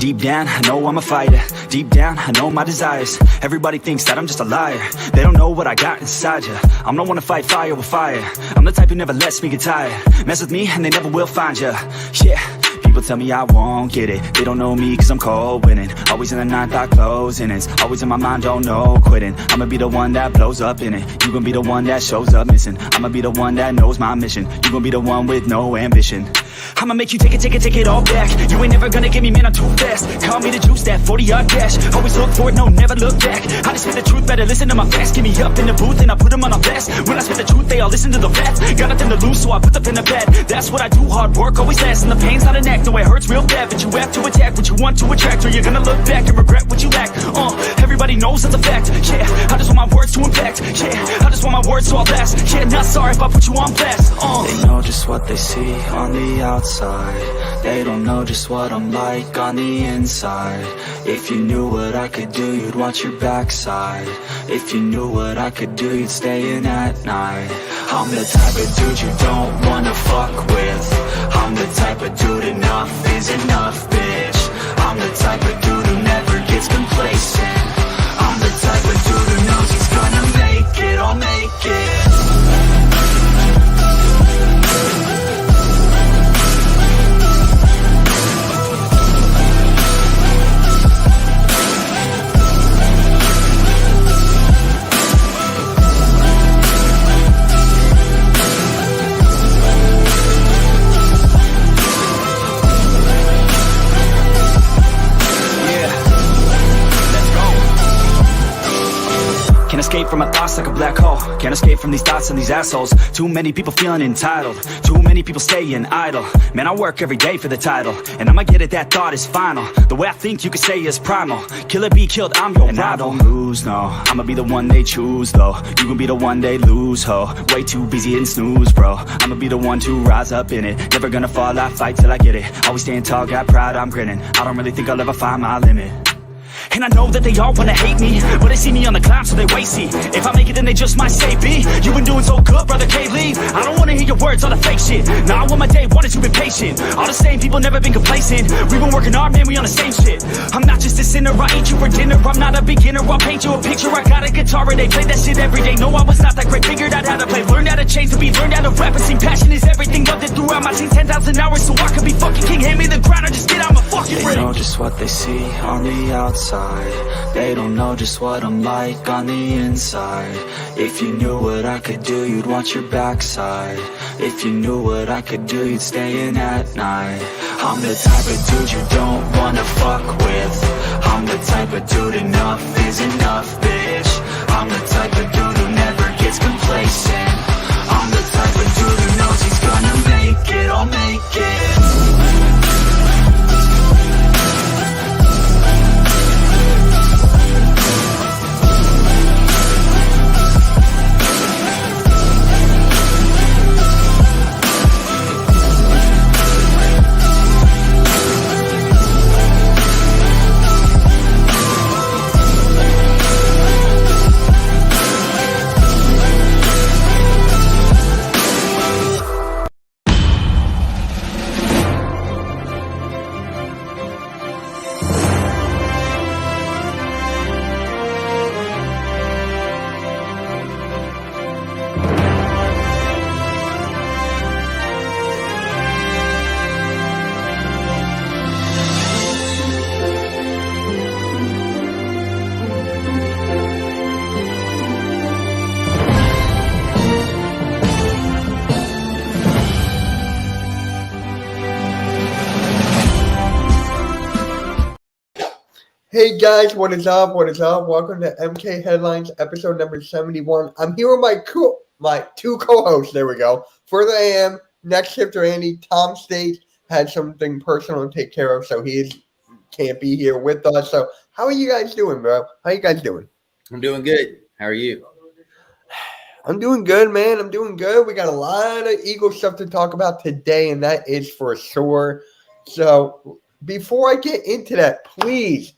Deep down, I know I'm a fighter. Deep down, I know my desires. Everybody thinks that I'm just a liar. They don't know what I got inside ya. I'm the one to fight fire with fire. I'm the type who never lets me get tired. Mess with me and they never will find ya. Yeah. People tell me I won't get it. They don't know me cause I'm cold winning. Always in the ninth, I close in it. Always in my mind, don't know quitting. I'ma be the one that blows up in it. You gon' be the one that shows up missing. I'ma be the one that knows my mission. You gon' be the one with no ambition. I'ma make you take it all back. You ain't never gonna get me, man, I'm too fast. Call me the juice, that 40-yard dash. Always look for it, no, never look back. I just spit the truth, better listen to my facts. Get me up in the booth and I put them on a blast. When I spit the truth, they all listen to the facts. Got nothing to lose, so I put the pen to bed. That's what I do, hard work always lasts. And the pain's not an act, no, it hurts real bad. But you have to attack what you want to attract, or you're gonna look back and regret what you lack. Everybody knows that's a fact. Yeah, I just want my words to impact. Yeah, I just want my words to all last. Yeah, not sorry if I put you on blast. They know just what they see on the outside. They don't know just what I'm like on the inside. If you knew what I could do, you'd watch your backside. If you knew what I could do, you'd stay in at night. I'm the type of dude you don't wanna fuck with. I'm the type of dude enough is enough, bitch. I'm the type of dude who never gets complacent. I'm the type of dude who knows he's gonna make it, I'll make it. Can't escape from my thoughts like a black hole. Can't escape from these thoughts and these assholes. Too many people feeling entitled. Too many people staying idle. Man, I work every day for the title, and I'ma get it, that thought is final. The way I think you could say is primal. Kill it, be killed, I'm your rival. I don't lose, no. I'ma be the one they choose, though. You gon' be the one they lose, ho. Way too busy and snooze, bro. I'ma be the one to rise up in it. Never gonna fall, I fight till I get it. Always staying tall, got pride, I'm grinning. I don't really think I'll ever find my limit. And I know that they all wanna hate me, but they see me on the climb, so they wait, see. If I make it, then they just might say, B, you been doing so good, brother, can't leave. I don't wanna hear your words, all the fake shit. Now I want my day, wanted you been patient. All the same people, never been complacent. We been working hard, man, we on the same shit. I'm not just a sinner, I eat you for dinner. I'm not a beginner, I'll paint you a picture. I got a guitar and they play that shit every day. No, I was not that great, figured out how to play. Learned how to change to be, learned how to rap and sing. Passion is everything, loved it throughout my teens. 10,000 hours, so I could be fucking king. Hand me the crown or just get out my fucking ring. They know just what they see on the outside. They don't know just what I'm like on the inside. If you knew what I could do, you'd watch your backside. If you knew what I could do, you'd stay in at night. I'm the type of dude you don't wanna fuck with. I'm the type of dude enough is enough, bitch. I'm the type of dude who never gets complacent. I'm the type of dude who knows he's gonna make it, I'll make it. Hey guys, what is up? What is up? Welcome to MK Headlines, episode number 71. I'm here with my two co-hosts. There we go. Furtheram, next shift Randy. Tom State had something personal to take care of, so he can't be here with us. So how are you guys doing, bro? How you guys doing? I'm doing good. How are you? I'm doing good, man. I'm doing good. We got a lot of Eagle stuff to talk about today, and that is for sure. So before I get into that, please,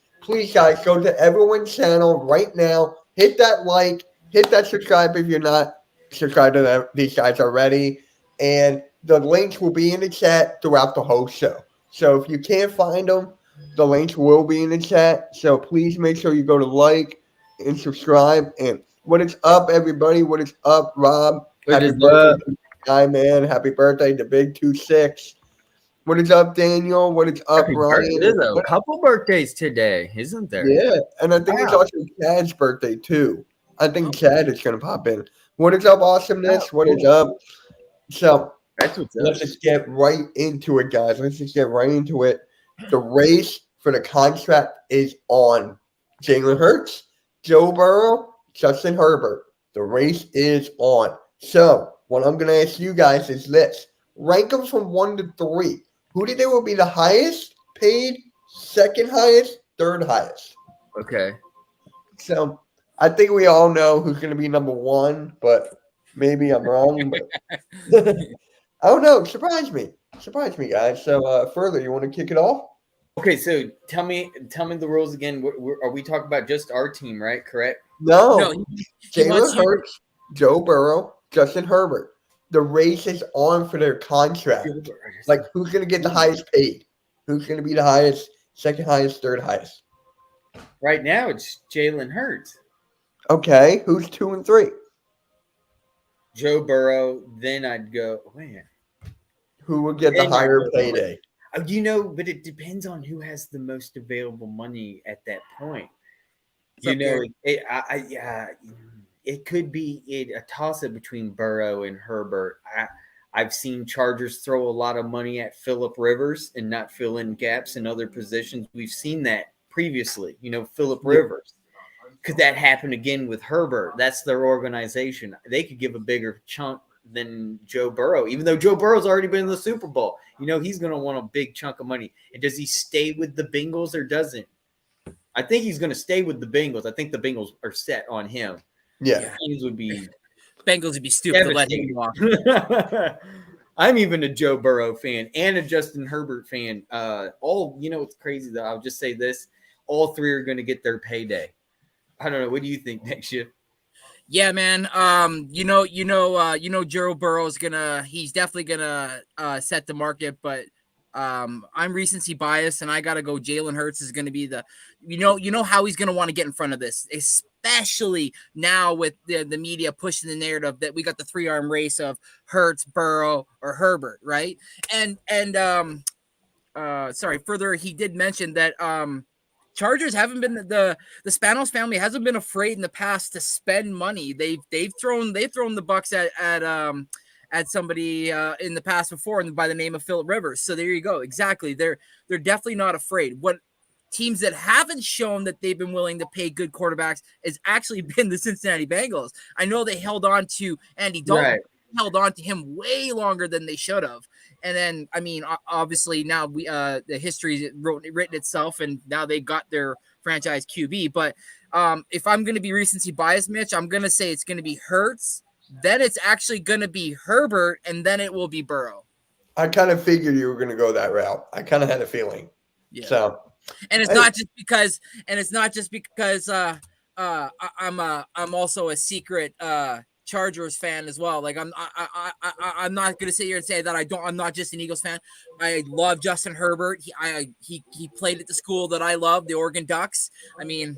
guys, go to everyone's channel right now. Hit that like, hit that subscribe if you're not subscribed to these guys already. And the links will be in the chat throughout the whole show. So if you can't find them, The links will be in the chat, so please make sure you go to like and subscribe. And what is up, everybody? What is up, Rob? What Happy is birthday, up? to the guy, man! Happy birthday, the big 2-6. What is up, Daniel? What is up, Happy birthday. Ryan? There's a couple birthdays today, isn't there? Yeah, and I think it's Wow. also Chad's birthday too. I think Chad is gonna pop in. What is up, awesomeness? What is up? So That's what's up. let's just get right into it, guys. Let's just get right into it. The race for the contract is on. Jalen Hurts, Joe Burrow, Justin Herbert. The race is on. So what I'm gonna ask you guys is this: rank them from 1 to 3. Who do you think will be the highest paid, second highest, third highest? Okay. So I think we all know who's going to be number 1, but maybe I'm wrong. But I don't know. Surprise me, guys. So further, you want to kick it off? Okay, so tell me the rules again. Are we talking about just our team, right? Correct? No, he wants Jalen you- Hurts, Joe Burrow, Justin Herbert. The race is on for their contract. Like, who's going to get the highest paid? Who's going to be the highest, second highest, third highest? Right now, it's Jalen Hurts, Okay, who's 2 and 3? Joe Burrow. Then I'd go, man. Who will get the Then higher I'd go- payday? But it depends on who has the most available money at that point. What's up, Gary? It could be a toss-up between Burrow and Herbert. I've seen Chargers throw a lot of money at Phillip Rivers and not fill in gaps in other positions. We've seen that previously. Phillip Rivers. Could that happen again with Herbert? That's their organization. They could give a bigger chunk than Joe Burrow, even though Joe Burrow's already been in the Super Bowl. He's going to want a big chunk of money. And does he stay with the Bengals or doesn't? I think he's going to stay with the Bengals. I think the Bengals are set on him. Yeah. Teams would be Bengals would be stupid to let him devastating. walk. I'm even a Joe Burrow fan and a Justin Herbert fan. It's crazy though. I'll just say this: all three are going to get their payday. I don't know. What do you think, next year? Yeah, man. Joe Burrow's he's definitely gonna set the market, but I'm recency biased, and I gotta go. Jalen Hurts is gonna be how he's gonna want to get in front of this, especially now with the media pushing the narrative that we got the 3-arm race of Hurts, Burrow, or Herbert, right? Further, he did mention that Chargers haven't been the Spanos family hasn't been afraid in the past to spend money. They've thrown the bucks at somebody in the past before, and by the name of Phillip Rivers. So there you go. Exactly. They're definitely not afraid. What teams that haven't shown that they've been willing to pay good quarterbacks has actually been the Cincinnati Bengals. I know they held on to Andy Dalton. Right. Held on to him way longer than they should have. And then, obviously now the history's written itself, and now they got their franchise QB. But if I'm going to be recency biased, Mitch, I'm going to say it's going to be Hurts. Then it's actually going to be Herbert, and then it will be Burrow. I kind of figured you were going to go that route. I kind of had a feeling. Yeah. So, and it's not just because I'm also a secret Chargers fan as well. Like I'm not gonna sit here and say that I'm not just an Eagles fan. I love Justin Herbert. He played at the school that I love, the Oregon Ducks. I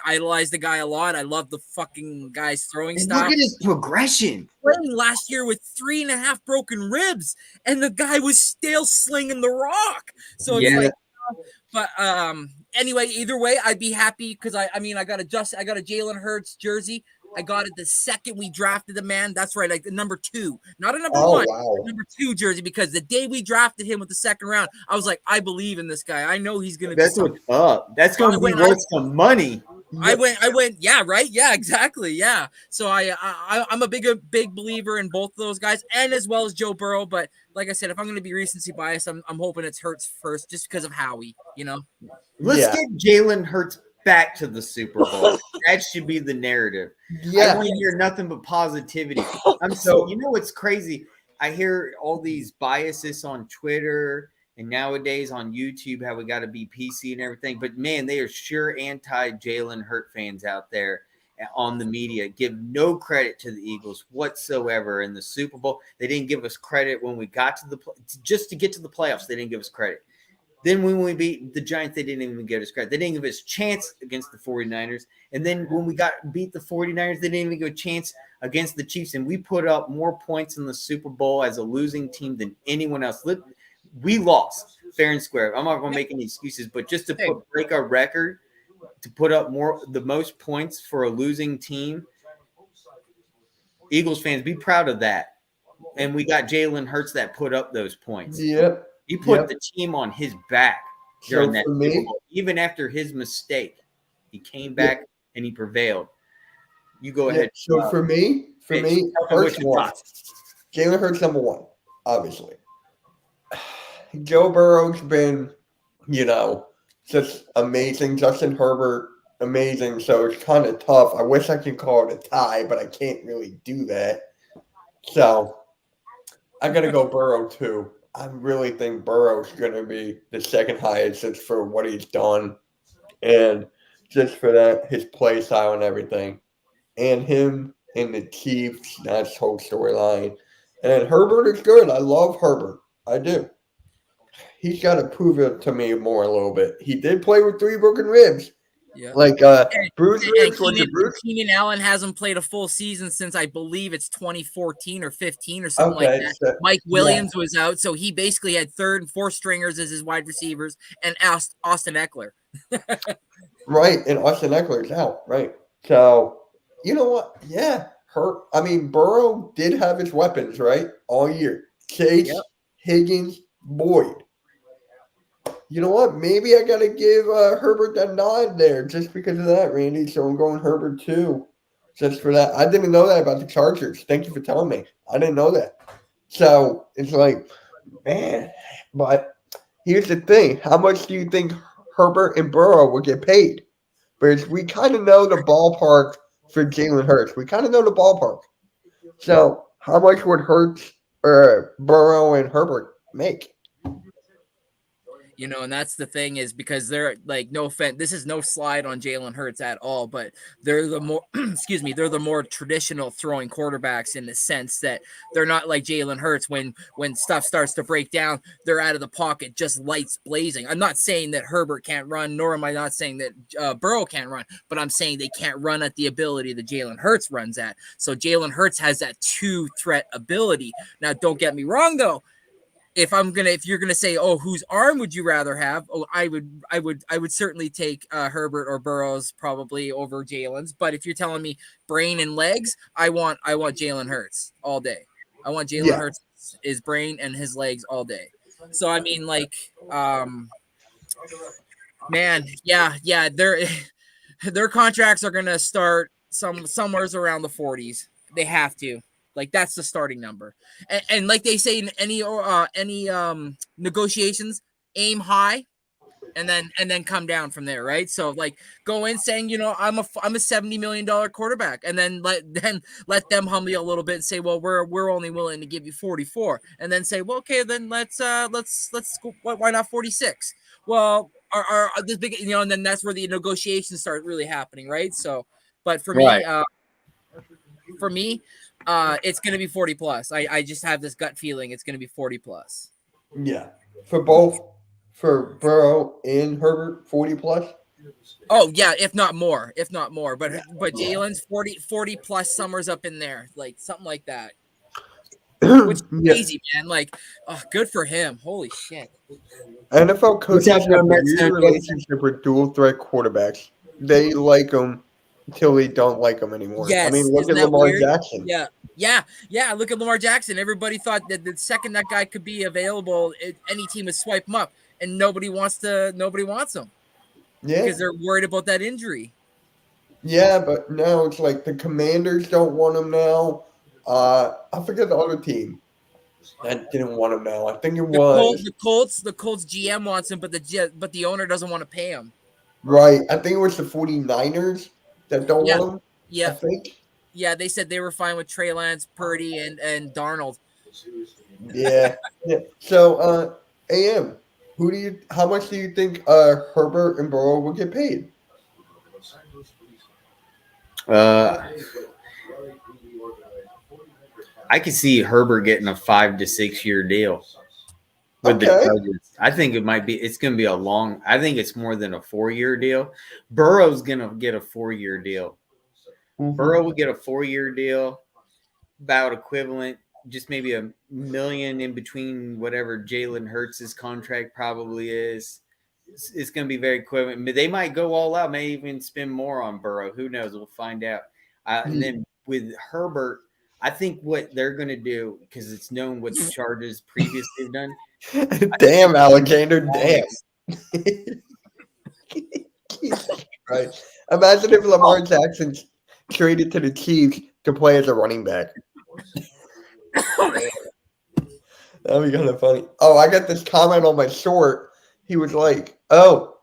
idolize the guy a lot. I love the fucking guy's throwing style. Look at his progression. Playing last year with 3.5 broken ribs, and the guy was still slinging the rock. So it's like, but anyway, either way, I'd be happy because I got a Jalen Hurts jersey. I got it the second we drafted the man. That's right, like the number 2, not a number 1, number 2 jersey. Because the day we drafted him with the second round, I was like, I believe in this guy. I know he's gonna. That's what's up. That's going to be worth some money. I went. Yeah, right. Yeah, exactly. Yeah. So I'm a big believer in both of those guys, and as well as Joe Burrow. But like I said, if I'm going to be recency biased, I'm hoping it's Hurts first, just because of Howie. Let's get Jalen Hurts back to the Super Bowl. That should be the narrative. yeah. I want to hear nothing but positivity. What's crazy? I hear all these biases on Twitter and nowadays on YouTube, how we got to be PC and everything. But man, they are sure anti-Jalen Hurt fans out there on the media. Give no credit to the Eagles whatsoever in the Super Bowl. They didn't give us credit when we got to just to get to the playoffs. They didn't give us credit. Then when we beat the Giants, they didn't even give us credit. They didn't give us a chance against the 49ers. And then when we beat the 49ers, they didn't even give a chance against the Chiefs. And we put up more points in the Super Bowl as a losing team than anyone else. We lost fair and square. I'm not going to make any excuses, but just to break our record, to put up the most points for a losing team, Eagles fans, be proud of that. And we got Jalen Hurts that put up those points. Yep. He put the team on his back during that for me, even after his mistake. He came back and he prevailed. You go ahead. So for me, Hurts won. Jalen Hurts number one, obviously. Joe Burrow's been, just amazing. Justin Herbert, amazing. So it's kind of tough. I wish I could call it a tie, but I can't really do that. So I got to go Burrow too. I really think Burrow's going to be the second highest just for what he's done and just for that, his play style and everything. And him and the Chiefs, that's the whole storyline. And Herbert is good. I love Herbert. I do. He's got to prove it to me more a little bit. He did play with 3 broken ribs. Yeah. Like Bruce Ribs. Keenan Allen hasn't played a full season since I believe it's 2014 or 15 or something like that. So, Mike Williams was out, so he basically had 3rd and 4th stringers as his wide receivers and Austin Eckler. Right, and Austin Eckler's out, right. So, you know what? Yeah, Burrow did have his weapons, right, all year. Chase, Higgins, Boyd. You know what? Maybe I got to give Herbert that nod there just because of that, Randy. So I'm going Herbert too, just for that. I didn't know that about the Chargers. Thank you for telling me. I didn't know that. So it's like, man. But here's the thing. How much do you think Herbert and Burrow will get paid? Because we kind of know the ballpark for Jalen Hurts. We kind of know the ballpark. So how much would Burrow and Herbert make? And that's the thing is because they're like, no offense, this is no slide on Jalen Hurts at all, but they're the more, they're the more traditional throwing quarterbacks in the sense that they're not like Jalen Hurts when stuff starts to break down, they're out of the pocket, just lights blazing. I'm not saying that Herbert can't run, nor am I not saying that Burrow can't run, but I'm saying they can't run at the ability that Jalen Hurts runs at. So Jalen Hurts has that 2-threat ability. Now, don't get me wrong though. If you're gonna say, oh, whose arm would you rather have? Oh, I would certainly take Herbert or Burrow's probably over Jalen's. But if you're telling me brain and legs, I want Jalen Hurts all day. I want Jalen Hurts his brain and his legs all day. So I mean, like, man, yeah, their contracts are gonna start somewhere around the 40s. They have to. Like that's the starting number, and like they say in any negotiations, aim high, and then come down from there, right? So like go in saying, I'm a $70 million quarterback, and then let them humble you a little bit and say, well, we're only willing to give you 44, and then say, well, okay, then let's go, why not 46? Well, are this big, and then that's where the negotiations start really happening, right? So, but for me, it's going to be 40 plus. I just have this gut feeling it's going to be 40 plus. Yeah. For Burrow and Herbert, 40 plus? Oh, yeah, if not more. But Jalen's 40 plus, somewhere's up in there, like something like that. Which is crazy, man. Like, good for him. Holy shit. NFL coaches have a weird relationship with dual threat quarterbacks. They like them until they don't like them anymore. Yes, I mean, look at Lamar Jackson. Yeah. Look at Lamar Jackson. Everybody thought that the second that guy could be available, any team would swipe him up, and nobody wants him. Yeah, because they're worried about that injury. Yeah, but now it's like the Commanders don't want him now. I forget the other team that didn't want him now. I think it was the Colts. The Colts GM wants him, but the owner doesn't want to pay him. Right. I think it was the 49ers that don't want him. Yeah. I think. Yeah, they said they were fine with Trey Lance, Purdy, and Darnold. Yeah. So, AM, how much do you think Herbert and Burrow will get paid? I could see Herbert getting a 5 to 6 year deal. with the Okay. Chargers. I think it's going to be I think it's more than a 4-year deal. Burrow's going to get a 4-year deal. Mhm. Burrow will get a 4-year deal, about equivalent, just maybe $1 million in between whatever Jalen Hurts' contract probably is. It's going to be very equivalent. But they might go all out, may even spend more on Burrow. Who knows? We'll find out. And then with Herbert, I think what they're going to do, because it's known what the Chargers previously have done. Damn, Alexander, damn. Right. Imagine if Lamar Jackson's traded to the Chiefs to play as a running back. That'd be kind of funny. Oh, I got this comment on my short. He was like, "Oh,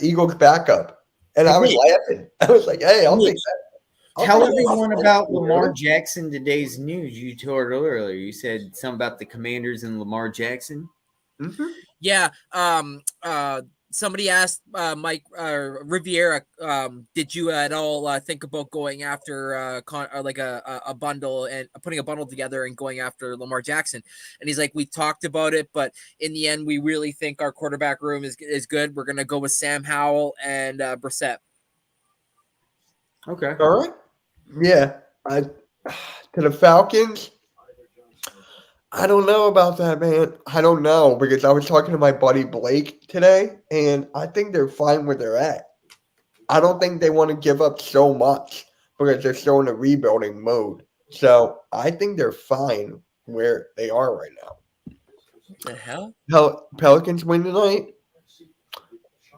Eagles backup," and I was laughing. I was like, "Hey, I'll take that." Tell everyone about Lamar Jackson today's news. You told earlier. You said something about the Commanders and Lamar Jackson. Mm-hmm. Yeah. Somebody asked Mike Riviera, did you at all think about going after a bundle and putting a bundle together and going after Lamar Jackson? And he's like, we talked about it, but in the end, we really think our quarterback room is good. We're gonna go with Sam Howell and Brissett. Okay. All right. Yeah. To the Falcons. I don't know about that, man. I don't know because I was talking to my buddy Blake today, and I think they're fine where they're at. I don't think they want to give up so much because they're still in a rebuilding mode. So I think they're fine where they are right now. What the hell? Pelicans win tonight.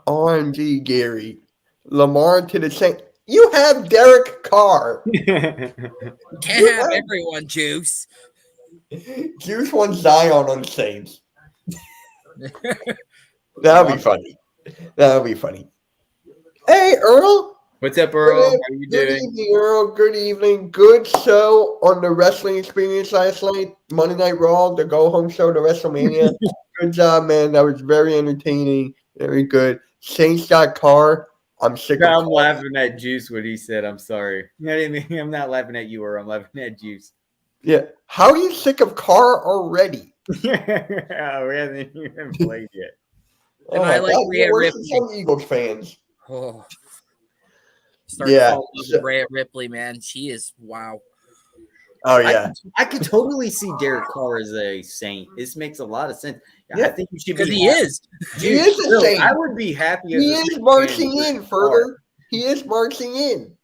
RNG, Gary. Lamar to the Saints. You have Derek Carr. Can't have everyone, Juice. Juice wants Zion on the Saints. That'll be funny. That'll be funny. Hey, Earl. What's up, Earl? How you doing? Good evening, Earl. Good evening. Good show on the wrestling experience last night. Monday Night Raw, the go-home show to WrestleMania. Good job, man. That was very entertaining. Very good. Saints got Carr. I'm sick of I'm Carr. laughing at Juice what he said. I'm sorry. I'm not laughing at you, Earl. I'm laughing at Juice. Yeah. How are you sick of Carr already? We haven't even played yet. And I like Rhea Ripley. Some Eagles fans. Oh. Yeah. Rhea Ripley, man. She is wow. Oh yeah. I could totally see Derek Carr as a Saint. This makes a lot of sense. Yeah. I think you should be. Because he is. He is a Really, Saint. I would be happy. He is marching in further. He is marching in.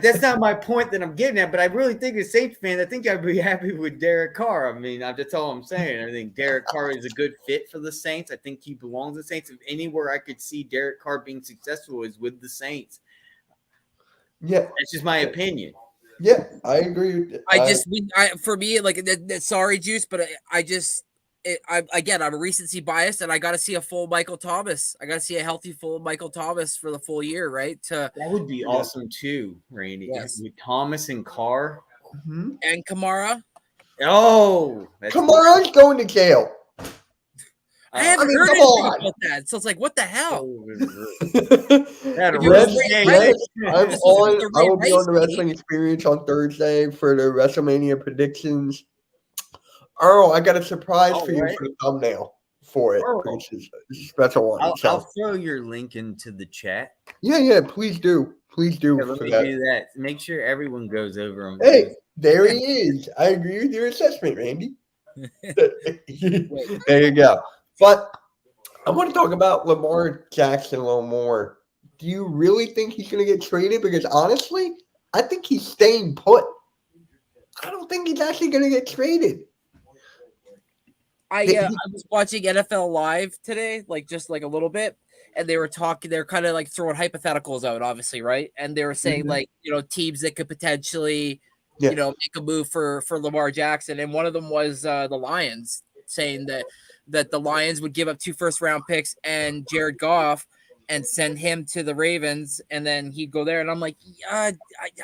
That's not my point that I'm getting at, but I really think as Saints fan, I think I'd be happy with Derek Carr. I mean, that's all I'm saying. I think Derek Carr is a good fit for the Saints. I think he belongs to the Saints. If anywhere I could see Derek Carr being successful is with the Saints. Yeah. That's just my opinion. Yeah, I agree with that. For me, like, sorry, Juice, but I'm a recency bias, and I got to see a full Michael Thomas. I got to see a healthy full Michael Thomas for the full year, right? That would be awesome too, Randy. Yes. With Thomas and Carr and Kamara. Oh, Kamara's going to jail. I haven't heard anything about that. So it's like, what the hell? I will be on the wrestling experience on Thursday for the WrestleMania predictions. Earl, I got a surprise for you for the thumbnail for it. Which is a special one. I'll throw your link into the chat. Yeah, please do. Please do. Let me do that. Make sure everyone goes over them. Hey, there he is. I agree with your assessment, Randy. There you go. But I want to talk about Lamar Jackson a little more. Do you really think he's going to get traded? Because honestly, I think he's staying put. I don't think he's actually going to get traded. I was watching NFL Live today, just a little bit, and they were talking. They're kind of like throwing hypotheticals out, obviously, right? And they were saying teams that could potentially, make a move for Lamar Jackson, and one of them was the Lions, saying that the Lions would give up 2 first-round picks and Jared Goff and send him to the Ravens, and then he'd go there. And I'm like, I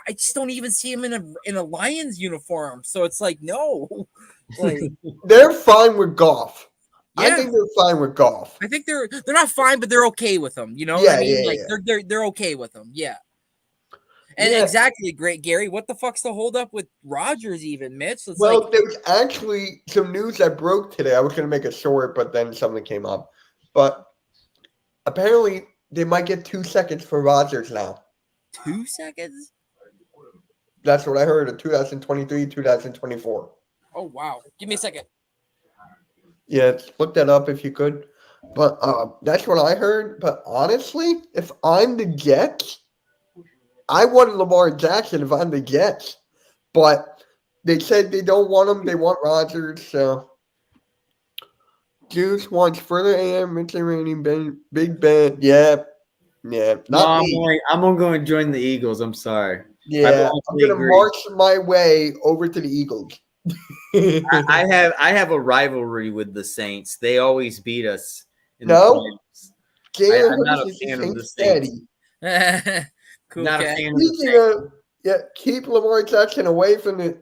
just don't even see him in a Lions uniform. So it's like, no. They're fine with Goff. Yeah. I think they're fine with Goff. I think they're not fine, but they're okay with him. You know what I mean? They're okay with him. Yeah. And Yeah. exactly, great Gary. What the fuck's the holdup with Rodgers even, Mitch? It's Well, like there's actually some news that broke today. I was going to make a short, but then something came up. But apparently, they might get 2 seconds for Rodgers now. 2 seconds. That's what I heard in 2023, 2024. Oh wow! Give me a second. Yeah, look that up if you could. But that's what I heard. But honestly, if I'm the Jets, I want Lamar Jackson if I'm the Jets. But they said they don't want him. They want Rodgers. So Juice wants further AM, Mitchell Rainey, Big Ben. Yeah. Yeah. Not me. I'm going to join the Eagles. I'm sorry. Yeah. I'm going to march my way over to the Eagles. I have a rivalry with the Saints. They always beat us. I'm not a fan of the Saints. Cool. Not a fan of the Saints. Keep Lamar Jackson away from the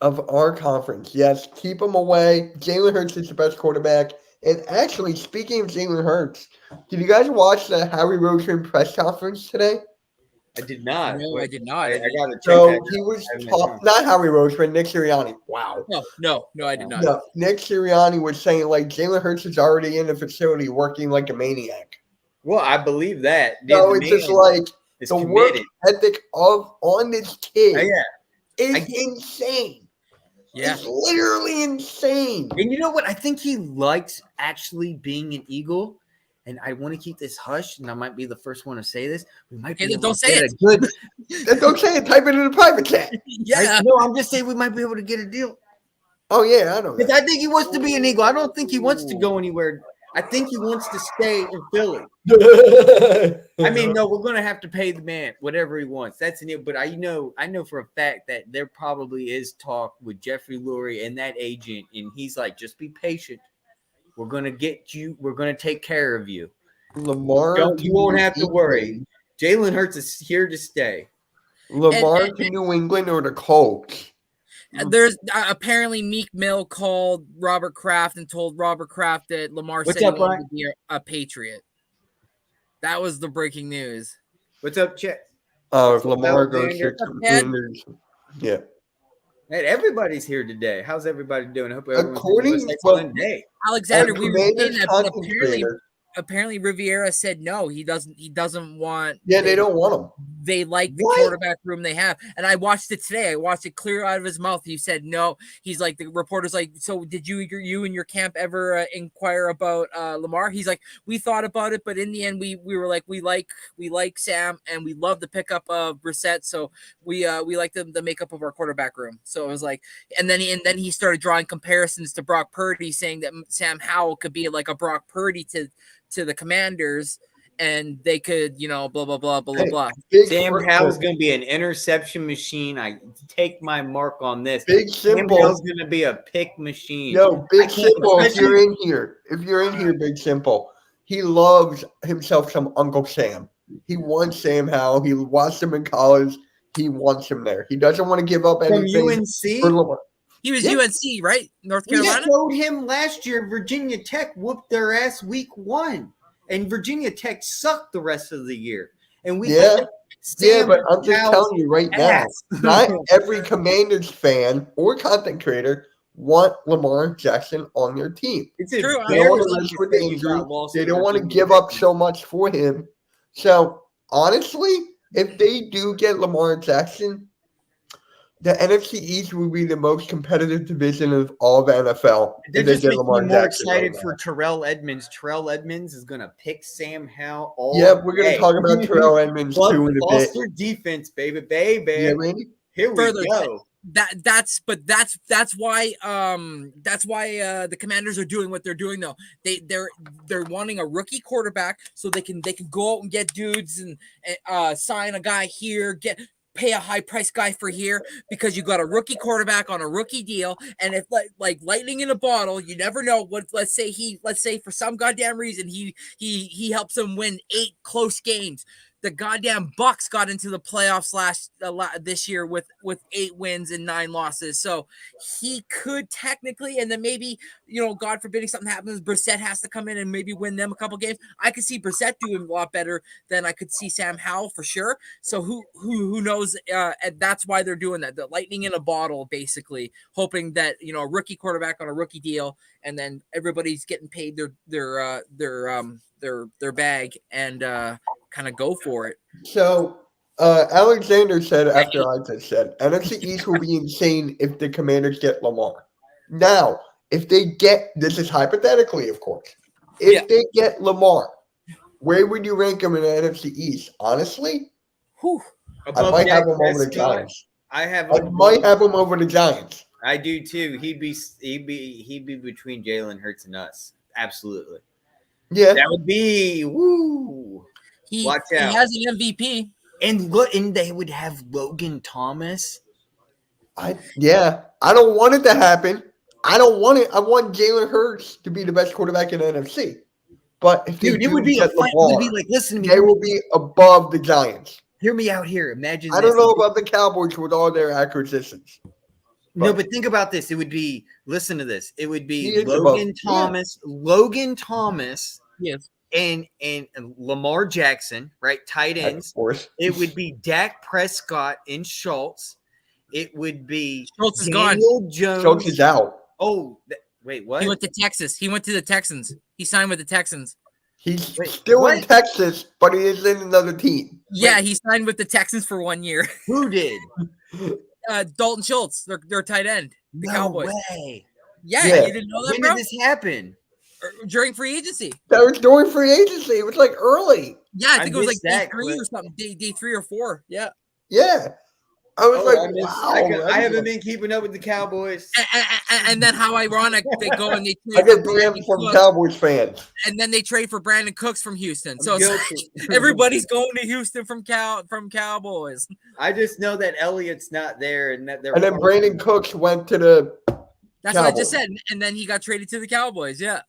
of our conference. Yes, keep him away. Jalen Hurts is the best quarterback. And actually, speaking of Jalen Hurts, did you guys watch the Howie Roseman press conference today? I did not. No, I did not. I got to check So that. he was not Howie Roseman, Nick Sirianni. Wow. No, I did not. No, Nick Sirianni was saying like Jalen Hurts is already in the facility working like a maniac. Well, I believe that. No, it's just like the work ethic on this kid is insane. Yeah. It's literally insane. And you know what? I think he likes actually being an Eagle. And I want to keep this hush, and I might be the first one to say this. We might be don't say it. Don't say it. Type it in the private chat. Yeah. No, I'm just saying we might be able to get a deal. Oh yeah, I know. Because I think he wants to be an Eagle. I don't think he wants to go anywhere. I think he wants to stay in Philly. I mean, no, we're going to have to pay the man whatever he wants. That's an it. But I know for a fact that there probably is talk with Jeffrey Lurie and that agent, and he's like, just be patient. We're going to get you. We're going to take care of you. Lamar, you won't have to worry. Jalen Hurts is here to stay. Lamar to New England or the Colts? There's apparently Meek Mill called Robert Kraft and told Robert Kraft that Lamar said he wanted to be a Patriot. That was the breaking news. What's up, Chet? If Lamar goes to Commanders, yeah. Hey, everybody's here today. How's everybody doing? I hope everyone's having an excellent day. Alexander, we were saying that, but apparently Riviera said no. He doesn't want. Yeah, they don't want him. They like the quarterback room they have. And I watched it today. I watched it clear out of his mouth. He said no. He's like, the reporter's like, so did you and your camp ever inquire about Lamar? He's like, we thought about it, but in the end, we were like, we like Sam and we love the pickup of Brissett. So we like the makeup of our quarterback room. So it was like, and then he started drawing comparisons to Brock Purdy, saying that Sam Howell could be like a Brock Purdy to the Commanders. And they could, blah, blah, blah, blah, blah, blah. Sam Howell's going to be an interception machine. I take my mark on this. Big Simple. Sam Howell's going to be a pick machine. Yo, Big Simple, if you're in here, Big Simple, he loves himself some Uncle Sam. He wants Sam Howell. He watched him in college. He wants him there. He doesn't want to give up anything. From UNC? He was UNC, right? North Carolina? We showed him last year. Virginia Tech whooped their ass week 1. And Virginia Tech sucked the rest of the year. And we but I'm just telling you right now, not every Commanders fan or content creator want Lamar Jackson on their team. It's true. They don't want to risk with the injury. They don't want to give up so much for him. So honestly, if they do get Lamar Jackson, the NFC East will be the most competitive division of all the NFL. They're just making me more excited for Terrell Edmonds. Terrell Edmonds is going to pick Sam Howell all we're going to talk about Terrell Edmonds too in a bit. Foster defense, baby. Yeah, Randy? Here we go. That's why the Commanders are doing what they're doing though. They're wanting a rookie quarterback so they can go out and get dudes and sign a guy here, pay a high price guy for here because you got a rookie quarterback on a rookie deal. And if like lightning in a bottle, you never know what, let's say for some goddamn reason, he helps them win 8 close games. the goddamn Bucks got into the playoffs this year with 8 wins and 9 losses. So he could technically, and then maybe, God forbidding something happens, Brissett has to come in and maybe win them a couple games. I could see Brissett doing a lot better than I could see Sam Howell for sure. So who knows? And that's why they're doing that. The lightning in a bottle, basically, hoping that a rookie quarterback on a rookie deal, and then everybody's getting paid their bag and kind of go for it. So Alexander said after I just said NFC East will be insane if the Commanders get Lamar. Now, if they get, this is hypothetically, of course, if they get Lamar, where would you rank him in the NFC East? Honestly, I might have him over the Giants. I might have him over the Giants. I do too. He'd be between Jalen Hurts and us. Absolutely. Yeah, that would be woo. Watch out. He has an MVP. And they would have Logan Thomas. I don't want it to happen. I don't want it. I want Jalen Hurts to be the best quarterback in the NFC. But if it would be a fight. It would be like, listen to me. They will be above the Giants. Hear me out here. Imagine. I don't know about the Cowboys with all their acquisitions. No, but think about this. It would be. Listen to this. It would be Logan Thomas. Yeah. Logan Thomas. Yes. And Lamar Jackson, right? Tight ends. Of course. It would be Dak Prescott and Schultz. It would be Schultz is Daniel gone. Jones. Schultz is out. Oh, wait, what? He went to Texas. He went to the Texans. He signed with the Texans. He's still in Texas, but he is in another team. Yeah, he signed with the Texans for 1 year. Who did? Dalton Schultz, their tight end. The Cowboys. Way. Yeah, you didn't know that, when bro? did this happen? During free agency. That was during free agency. It was like early. Yeah, I think it was like day 3 or something. Day 3 or 4. Yeah. Yeah. I was wow. I haven't been keeping up with the Cowboys. And then how ironic they go and they trade for Brandon from Cowboys fans. And then they trade for Brandon Cooks from Houston. So everybody's going to Houston from Cowboys. I just know that Elliott's not there, and that and then Brandon Cooks went to the. That's Cowboys. What I just said. And then he got traded to the Cowboys. Yeah.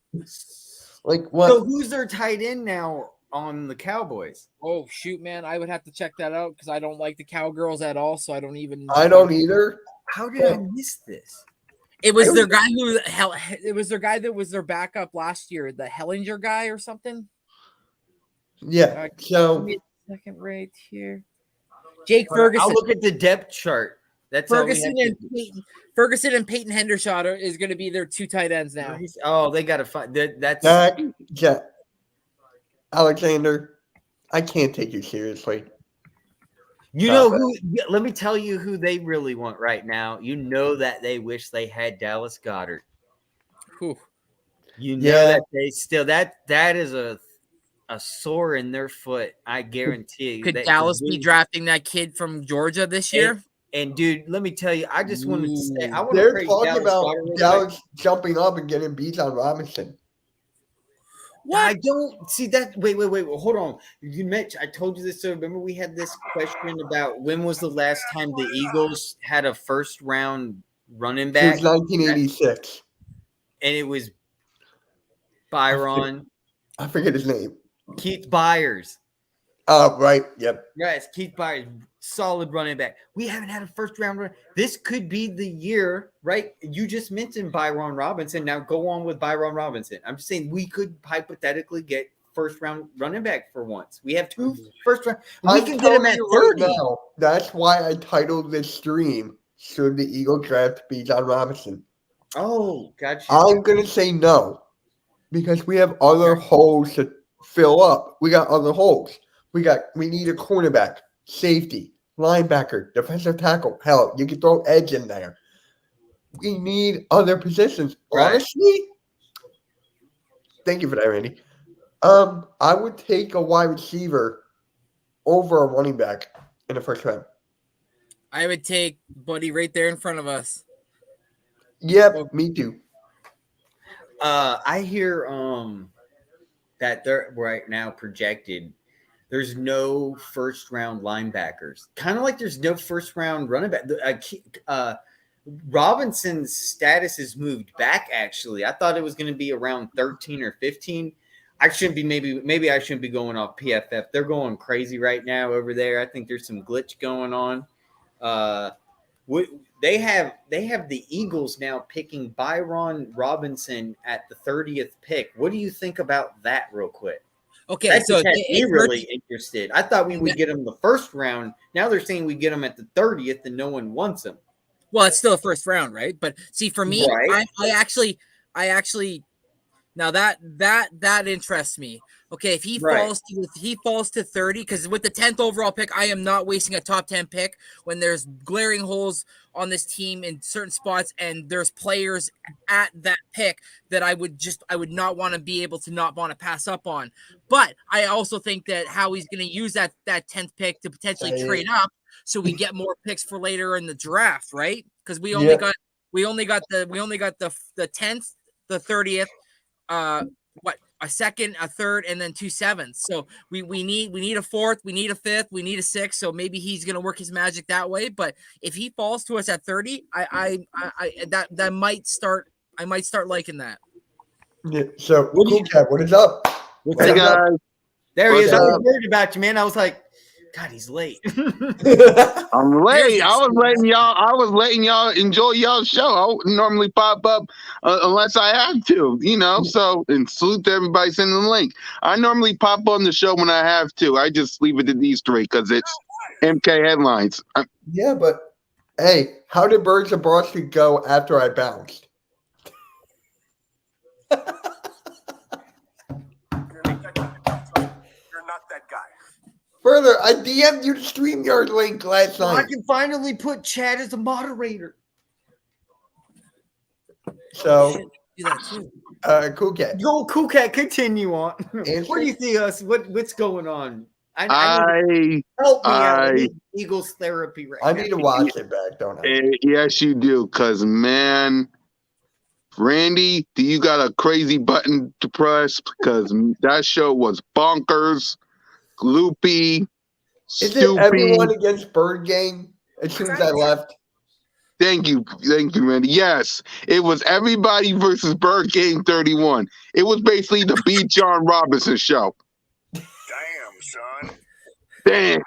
Like what? So who's their tight end now on the Cowboys? Oh shoot, man! I would have to check that out because I don't like the Cowgirls at all. So I don't even. I don't either. How did I miss this? It was their guy it was their guy that was their backup last year, the Hellinger guy or something. Yeah. So give me a second right here. Jake Ferguson. I'll look at the depth chart. That's Ferguson and Peyton Hendershot is going to be their 2 tight ends now. Oh, they got to find that's Alexander. I can't take you seriously. You know who? Let me tell you who they really want right now. You know that they wish they had Dallas Goedert. Whew. You know that they still that is a sore in their foot. I guarantee you. Could Dallas be drafting that kid from Georgia this year? And dude, let me tell you, I just wanted to say, they're talking about Dallas jumping up and getting Bijan Robinson. What? I don't see that. Wait. Hold on. You mentioned, I told you this. So remember, we had this question about when was the last time the Eagles had a first round running back? It was 1986. And it was Byron. I forget his name. Keith Byers. Oh, right. Yep. Yes, Keith Byers. Solid running back. We haven't had a first round run. This could be the year, right? You just mentioned Byron Robinson. Now go on with Byron Robinson. I'm just saying we could hypothetically get first round running back for once. We have 2 first round. We can get him at 30. Now, that's why I titled this stream, Should the Eagles Draft Bijan Robinson? Oh, gotcha. I'm going to say no because we have other holes to fill up. We got other holes. We need a cornerback. Safety, linebacker, defensive tackle. Hell, you can throw edge in there. We need other positions. Right. Honestly, thank you for that, Randy. I would take a wide receiver over a running back in the first round. I would take Buddy right there in front of us. Yep, me too. I hear that they're right now projected. There's no first round linebackers. Kind of like there's no first round running back. Robinson's status has moved back, actually. I thought it was going to be around 13 or 15. I shouldn't be maybe I shouldn't be going off PFF. They're going crazy right now over there. I think there's some glitch going on. They have the Eagles now picking Byron Robinson at the 30th pick. What do you think about that, real quick? Okay, That so just had me really interested. I thought we would get him the first round. Now they're saying we get him at the 30th, and no one wants him. Well, it's still a first round, right? But see, for me, Right. I actually now that interests me. Okay, if he falls to 30, because with the 10th overall pick, I am not wasting a top 10 pick when there's glaring holes on this team in certain spots, and there's players at that pick that I would not want to be able to not want to pass up on. But I also think that Howie's going to use that 10th pick to potentially trade up, so we get more picks for later in the draft, right? Because we only got the 10th, the 30th, a second, a third, and then 2 7s. So we need a fourth, we need a fifth, we need a sixth. So maybe he's gonna work his magic that way. But if he falls to us at 30, I might start liking that. Yeah, so Cool Cat, what is up? What's up, guys? There he is. I was worried about you, man. I was like, God, he's late. I'm late. I was letting y'all enjoy y'all's show. I wouldn't normally pop up unless I have to, So, and salute to everybody sending the link. I normally pop on the show when I have to. I just leave it at these three because it's MK headlines. Yeah, but hey, how did Birds of Broad Street go after I bounced? You're not that guy. Further, I DM'd you the StreamYard link last night. I can finally put Chad as a moderator. So, Do that too. Cool Cat. Go, Cool Cat, continue on. What do you think us? What's going on? Help me out. I need Eagles therapy right now. I need to watch it back, don't I? Yes, you do. Because, man, Randy, do you got a crazy button to press? Because that show was bonkers. Loopy, Is stupid. it everyone against Bird Gang as soon as I left? Thank you, Randy. Yes, it was everybody versus Bird Gang 31. It was basically the Bijan Robinson show. Damn, son. Damn.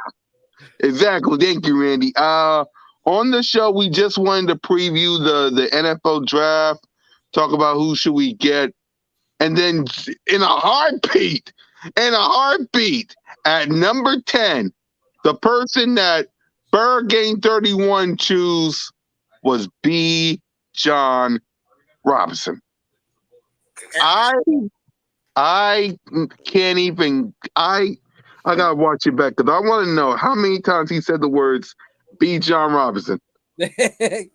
Exactly. Thank you, Randy. On the show, we just wanted to preview the NFL draft, talk about who should we get, and then in a heartbeat, at number 10, the person that Bird Gang 31 choose was Bijan Robinson. I can't even. I gotta watch it back because I want to know how many times he said the words Bijan Robinson. I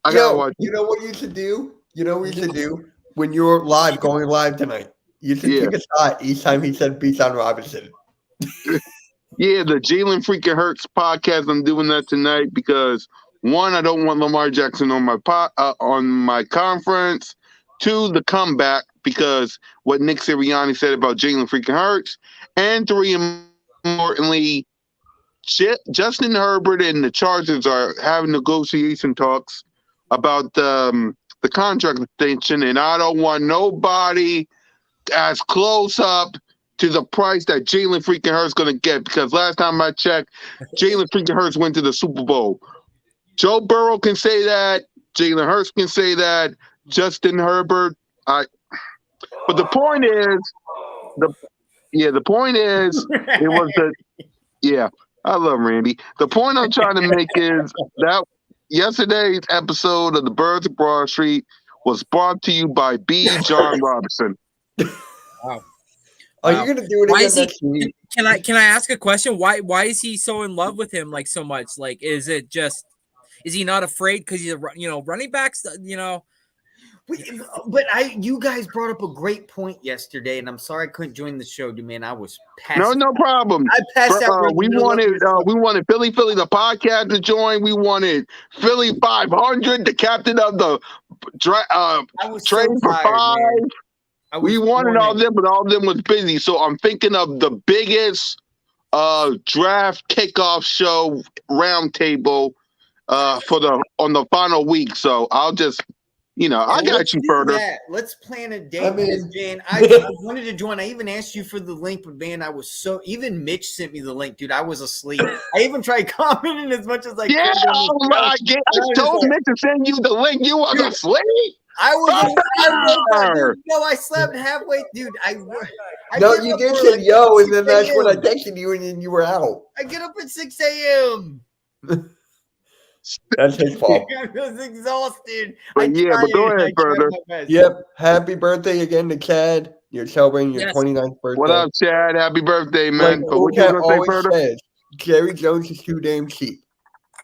gotta watch. You know what you should do? You know what you should do when you're going live tonight? You should take a shot each time he said Bijan Robinson. Yeah, the Jalen freaking Hurts podcast. I'm doing that tonight because 1, I don't want Lamar Jackson on my conference. 2, the comeback because what Nick Sirianni said about Jalen freaking Hurts, and 3, importantly, Justin Herbert and the Chargers are having negotiation talks about the contract extension, and I don't want nobody as close up to the price that Jalen freaking Hurts going to get, because last time I checked, Jalen freaking Hurts went to the Super Bowl. Joe Burrow can say that. Jalen Hurts can say that. Justin Herbert. But the point is, I love Randy. The point I'm trying to make is that yesterday's episode of the Birds of Broad Street was brought to you by Bijan Robinson. Wow. Are you gonna do it again next week? Can I ask a question? Why is he so in love with him like so much? Like, is he not afraid because he's running backs? But you guys brought up a great point yesterday, and I'm sorry I couldn't join the show, dude, man. I was passed. No problem. I passed out. We wanted Philly the podcast to join. We wanted Philly 500, the captain of the trade for 5. Man. We wanted all of them, but all of them was busy. So I'm thinking of the biggest draft kickoff show roundtable on the final week. So I'll just I got let's you do further. that. Let's plan a date. I mean- Van, I wanted to join. I even asked you for the link, but Van, I was so. Even Mitch sent me the link, dude. I was asleep. I even tried commenting as much as I Yeah, could. oh my God. I told Mitch to send you the link. You was asleep. I was. Further! Dude, no, I slept halfway, dude. I No, get you up did for say like yo, and then 6 that's when I a.m. texted you, and then you were out. I get up at 6 a.m. That's his fault. I was exhausted. But go ahead, I tried further. my best. Yep. Happy birthday again to Chad. You're celebrating your Yes. 29th birthday. What up, Chad? Happy birthday, man. Like But what you Cat gonna say always further? says, Jerry Jones is too damn cheap.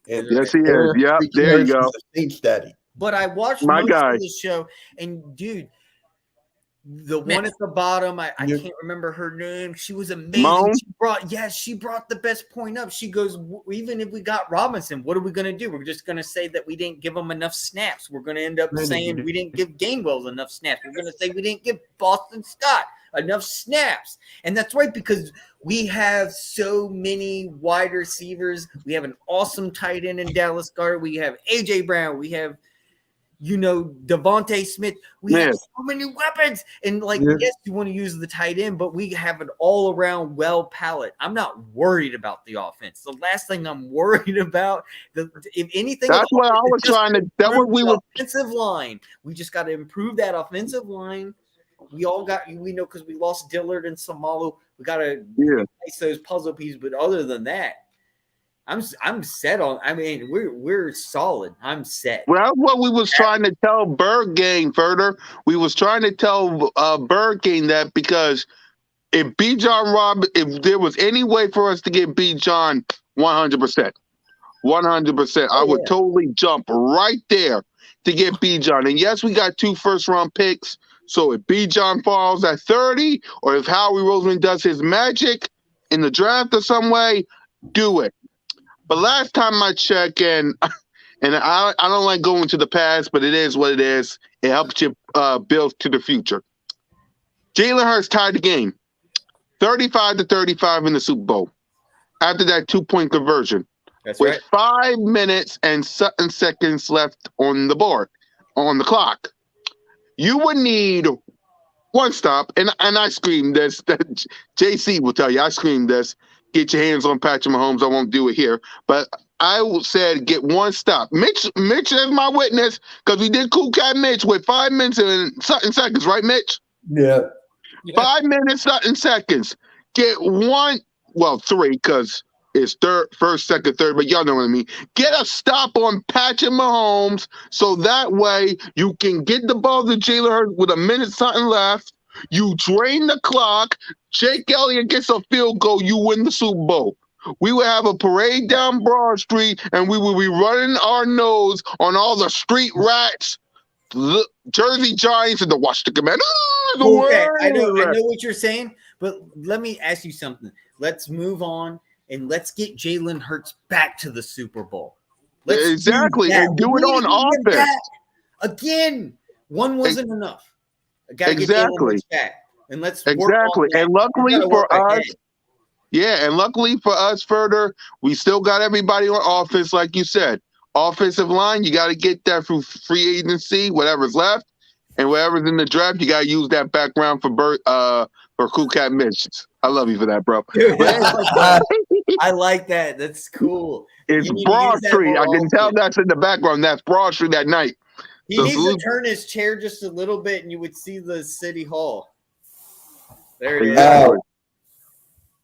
And Yes, he is. Aaron Yep, freaking there you Hurst go. is a Saints daddy. But I watched My most guy. of the show, and dude, the one Mitch. at the bottom, I Yeah. can't remember her name. She was amazing. Moan? She brought the best point up. She goes, even if we got Robinson, what are we gonna do? We're just gonna say that we didn't give him enough snaps. We're gonna end up saying we didn't give Gainwell enough snaps. We're gonna say we didn't give Boston Scott enough snaps. And that's right, because we have so many wide receivers. We have an awesome tight end in Dallas Goedert. We have AJ Brown. We have Devontae Smith. We have so many weapons. And yes, you want to use the tight end, but we have an all-around well palette. I'm not worried about the offense. The last thing I'm worried about, if anything, That's what I was trying to. That what we were. Offensive line. We just got to improve that offensive line. We know because we lost Dillard and Samalu. We got to replace those puzzle pieces. But other than that, I'm set on. I mean, we're solid. I'm set. Well, that's what we was trying to tell Bird Gang further. We was trying to tell Bird Gang that because if if there was any way for us to get Bijan 100%, 100%, I would totally jump right there to get Bijan. And yes, we got 2 first-round picks. So if Bijan falls at 30, or if Howie Roseman does his magic in the draft or some way, do it. But last time I checked, and I don't like going to the past, but it is what it is. It helps you build to the future. Jalen Hurts tied the game, 35-35 in the Super Bowl. After that 2-point conversion, with 5 minutes and 7 seconds left on the clock, you would need one stop. And I screamed this. JC will tell you I screamed this. Get your hands on Patrick Mahomes. I won't do it here. But I said get one stop. Mitch is my witness because we did Cool Cat Mitch with 5 minutes and something seconds, right, Mitch? Yeah. 5 minutes, something seconds. Get 3 because it's first, second, third, but y'all know what I mean. Get a stop on Patrick Mahomes so that way you can get the ball to Jalen Hurts with a minute something left. You drain the clock. Jake Elliott gets a field goal. You win the Super Bowl. We will have a parade down Broad Street, and we will be running our nose on all the street rats, the Jersey Giants, and the Washington Commanders. Okay, I know what you're saying, but let me ask you something. Let's move on, and let's get Jalen Hurts back to the Super Bowl. Exactly, and do it on offense. Again, one wasn't enough. I gotta get Jalen Hurts back. And let's work on that. And luckily for us, and luckily for us, further, we still got everybody on offense, like you said. Offensive line, you got to get that through free agency, whatever's left, and whatever's in the draft, you got to use that background for Cool Cat Mitch. I love you for that, bro. I like that. That's cool. It's Broad Street. I can tell that's in the background. That's Broad Street at night. He needs to turn his chair just a little bit, and you would see the City Hall. There it is.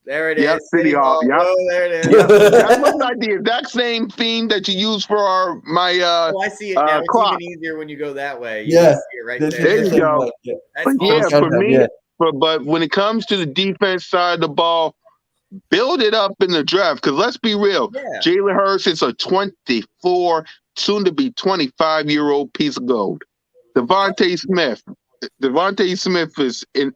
There it is. City Hall. Yep. Oh, there it is. That looks like the exact same theme that you use for my I see it now. It's clock. even easier when you go that way. You see it right there. There you go. That's But for me, Yeah. but when it comes to the defense side of the ball, build it up in the draft. Because let's be real, Jalen Hurts is a 24, soon to be 25-year-old piece of gold. Devontae Smith is in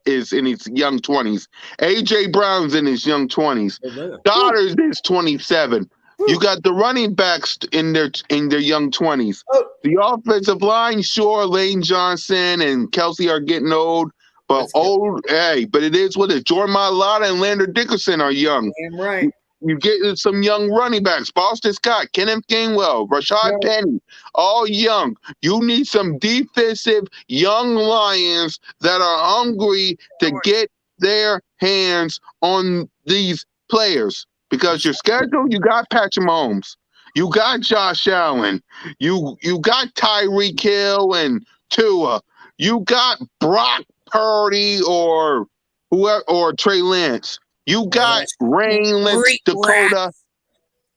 his young 20s. AJ Brown's in his young 20s. Goddard is 27. You got the running backs in their young 20s. The offensive line, sure, Lane Johnson and Kelsey are getting old, but but it is what it is. Jordan Mailata and Lander Dickerson are young. Damn right. You get some young running backs, Boston Scott, Kenneth Gainwell, Rashad Penny, all young. You need some defensive young Lions that are hungry to get their hands on these players. Because your schedule, you got Patrick Mahomes, you got Josh Allen, you got Tyreek Hill and Tua, you got Brock Purdy or whoever or Trey Lance. You got Rainless Dakota.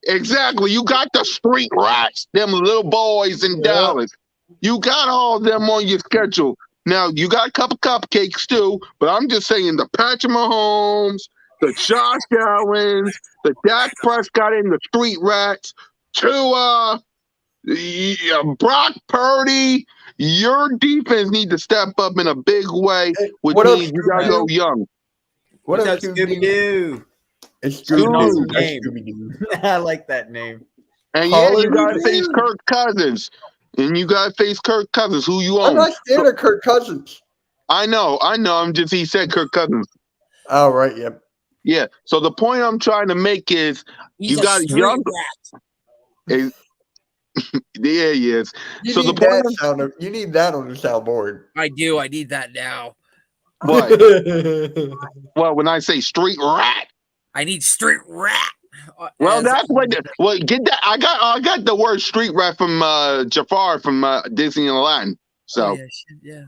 Exactly. You got the street rats, them little boys in Dallas. You got all of them on your schedule. Now, you got a couple cupcakes too, but I'm just saying the Patrick Mahomes, the Josh Allens, the Dak Prescott and the street rats, Tua, Brock Purdy, your defense need to step up in a big way, which means you got to go young. What's up, Scooby-Doo? It's Scooby-Doo. I like that name. And you got to face Kirk Cousins. And you got to face Kirk Cousins, who you own. I'm not scared of Kirk Cousins. I know. He said Kirk Cousins. Oh, right, yep. Yeah. So the point I'm trying to make is you got young. Yeah, he is. You need that on the soundboard. I do. I need that now. What? Well, when I say street rat, I need street rat. Well, that's what. Get that. I got the word street rat from Jafar from Disney and Aladdin. So yeah.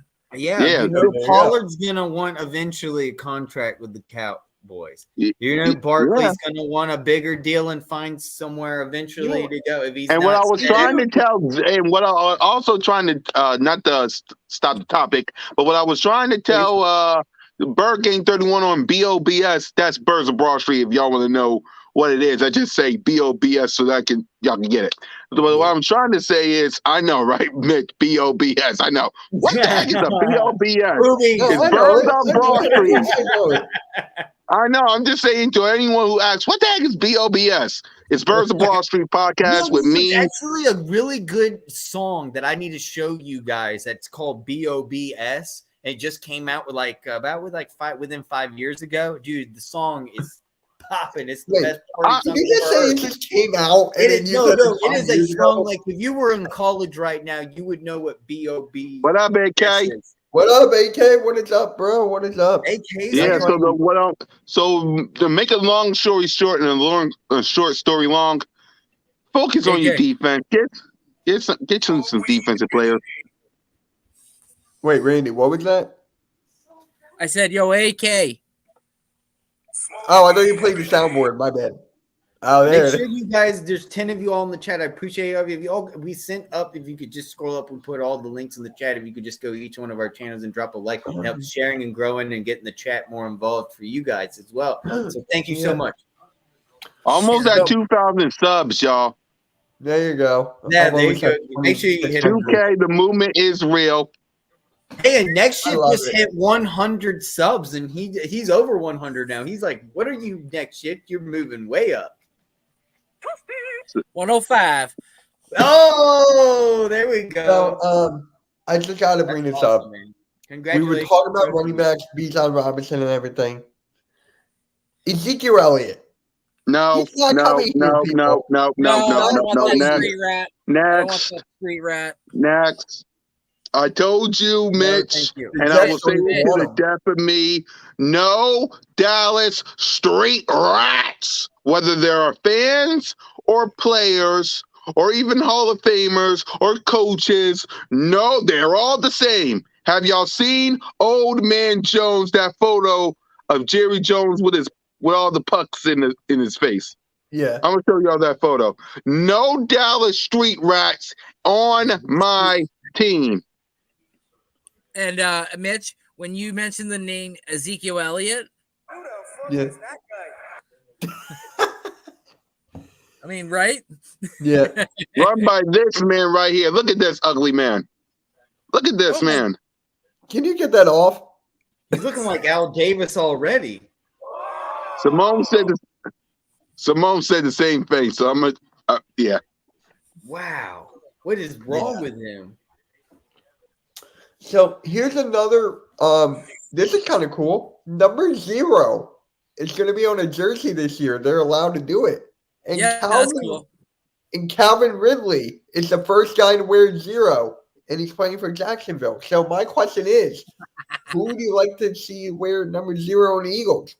Pollard's gonna want eventually a contract with the Cowboys. You know, Barkley's gonna want a bigger deal and find somewhere eventually to go. If he's and what I was trying to tell, and what I was also trying to not to stop the topic, but what I was trying to tell Bird Gang 31 on BOBS. That's Birds of Broad Street. If y'all want to know what it is, I just say BOBS so that y'all can get it. But what I'm trying to say is, I know, right, Mitch? BOBS. I know. What the heck is a BOBS? It's Birds on Broad Street. I know. I'm just saying to anyone who asks, what the heck is BOBS? It's Birds of Broad Street podcast with me. It's actually a really good song that I need to show you guys. That's called BOBS. It just came out within 5 years ago. Dude, the song is popping. It's the best party song. Did you just say it just came out? It is a song. Like if you were in college right now, you would know what B.O.B. What up, AK? What up, AK? What is up, bro? What is up? AK. Yeah. So to make a long story short and a short story long, focus on your defense. Get some defensive players. Wait, Randy, what was that? I said, yo, AK. Oh, I thought you played the soundboard. My bad. Oh, there. Make sure you guys, there's 10 of you all in the chat. I appreciate all of you. We sent up, if you could just scroll up and put all the links in the chat. If you could just go to each one of our channels and drop a like. It helps sharing and growing and getting the chat more involved for you guys as well. So thank you so much. Almost at 2,000 subs, y'all. There you go. Yeah, there you go. Make sure you hit 2K. The movement is real. Hey, and Next Shit just hit 100 subs, and he's over 100 now. He's like, what are you, Next Shit? You're moving way up. 105. Oh, there we go. So, I just got to bring this up. Man. Congratulations. We were talking about running backs, Bijan Robinson, and everything. Ezekiel Elliott. No. Next. I told you, Mitch, and I will say it to the death of me. No Dallas street rats, whether there are fans or players or even Hall of Famers or coaches. No, they're all the same. Have y'all seen Old Man Jones, that photo of Jerry Jones with all the pucks in his face? Yeah. I'm going to show y'all that photo. No Dallas street rats on my team. And Mitch, when you mentioned the name Ezekiel Elliott, yeah. Is that guy? I mean, right? Yeah. Run by this man right here. Look at this ugly man. Look at this man. Can you get that off? He's looking like Al Davis already. Simone said the same thing. So I'm yeah. Wow. What is wrong with him? So here's another. This is kind of cool. Number 0 It's going to be on a jersey this year. They're allowed to do it. And Yeah, that's cool. And Calvin Ridley is the first guy to wear 0, and he's playing for Jacksonville. So my question is, who would you like to see wear number 0 on the Eagles?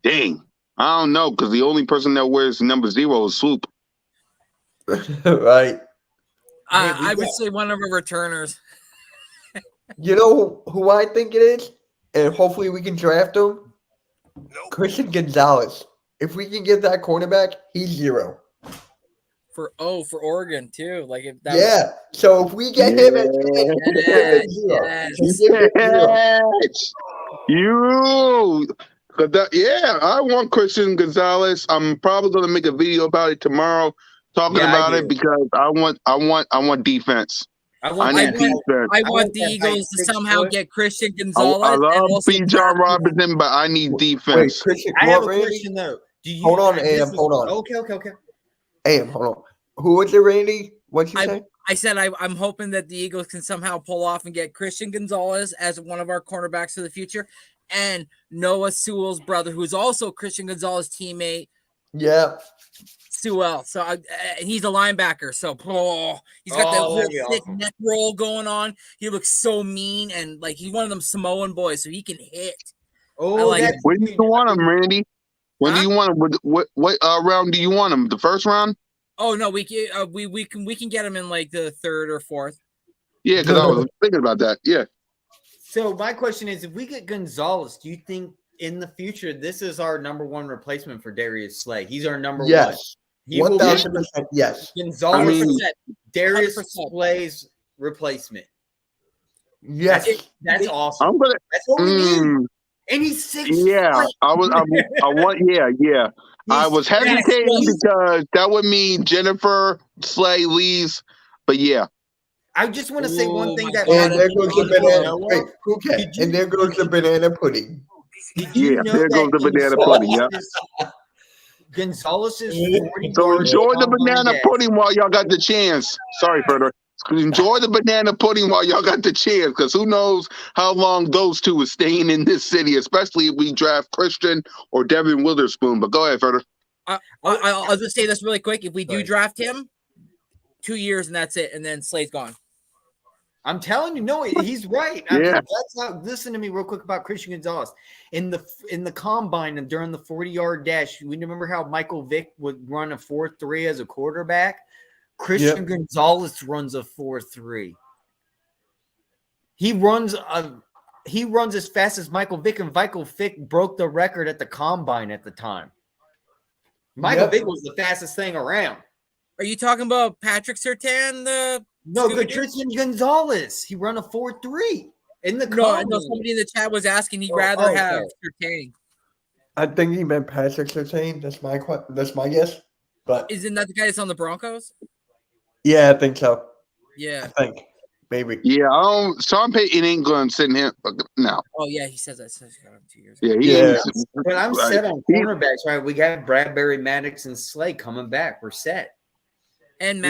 Dang. I don't know, because the only person that wears number 0 is Swoop. Right. I would say one of our returners. You know who I think it is? And hopefully we can draft him? Christian Gonzalez. If we can get that cornerback, he's 0. For Oregon too. Like if that Yeah. So if we get him at 10, Yes, he's at 0. Yes. You. Yeah, I want Christian Gonzalez. I'm probably going to make a video about it tomorrow, talking about it because I want defense. I need defense. I want the Eagles to somehow get Christian Gonzalez. I love Bijan Robinson, but I need defense. Wait, Christian, I have a question though. Hold on, Am. Hold on. Okay. Am, hold on. Who was it, Randy? What'd you say? I said I'm hoping that the Eagles can somehow pull off and get Christian Gonzalez as one of our cornerbacks for the future, and Noah Sewell's brother, who's also Christian Gonzalez' teammate. Yeah. Sewell. So he's a linebacker. So he's got that whole thick neck roll going on. He looks so mean, and like he's one of them Samoan boys, so he can hit. When do you want him, Randy? When do you want him? What round do you want him? The first round? Oh no, we can get him in like the 3rd or 4th. Yeah, because I was thinking about that. Yeah. So my question is, if we get Gonzalez, do you think in the future this is our number 1 replacement for Darius Slay? He's our number 1. Yes. He will 1,000%. Yes. Gonzalez, Darius Slay's replacement. Yes. That's awesome. That's what we need. And he's 6. Yeah, I want. Yeah. I was hesitating because that would mean Jennifer Slay leaves, but yeah. I just want to say one thing that. And there goes the banana. Wait, okay. And there goes the banana pudding. Yeah, there goes the banana pudding. Yeah. Gonzalez is 40. So enjoy the banana pudding while y'all got the chance. Sorry, Further. Enjoy the banana pudding while y'all got the chance, because who knows how long those two are staying in this city, especially if we draft Christian or Devin Witherspoon. But go ahead, Further. I'll just say this really quick. If we do draft him, 2 years and that's it, and then Slay's gone. I'm telling you, no, he's right. Yeah. That's not. Listen to me real quick about Christian Gonzalez in the combine and during the 40-yard dash. We remember how Michael Vick would run a 4.3 as a quarterback. Christian Gonzalez runs a 4.3. He runs as fast as Michael Vick, and Michael Vick broke the record at the combine at the time. Michael Vick was the fastest thing around. Are you talking about Patrick Surtain? Christian Gonzalez. He run a 4.3 in the combine. I know somebody in the chat was asking he'd rather have Surtain. I think he meant Patrick Surtain. That's my guess. But isn't that the guy that's on the Broncos? Yeah, I think so. Yeah, I think maybe. Yeah, Sean Payton ain't going to send him. No. Oh yeah, he says that. 2 years ago. Yeah. But I'm set on cornerbacks. Right, we got Bradbury, Maddox, and Slay coming back. We're set. And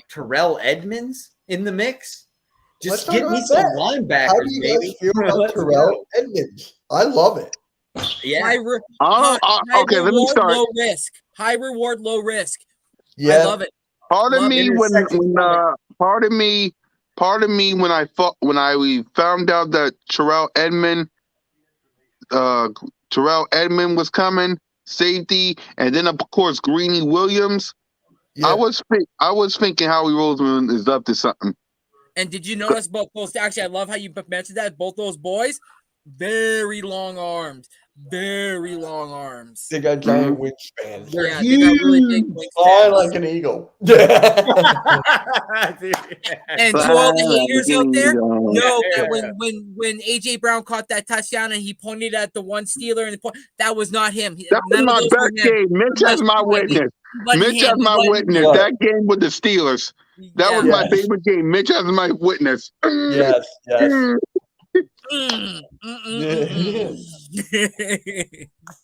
Terrell Edmonds in the mix. Just Let's get me some linebackers, How do you guys feel about Terrell Edmonds? I love it. Yeah. Okay, let me start. Low risk. High reward, low risk. Yeah. I love it. Pardon me when I found out that Terrell Edmond was coming, safety, and then of course Greeny Williams. Yeah. I was thinking Howie Roseman is up to something. And did you notice both those? Actually, I love how you mentioned that. Both those boys, very long armed. Very long arms. They got giant wingspans. Yeah, they got really big wingspans. Fly like an eagle. And to all the haters out there, know that when AJ Brown caught that touchdown and he pointed at the one Steeler and that was not him. That was my best game. Mitch has my witness. That game with the Steelers. That was my favorite game. Mitch has my witness. Yes.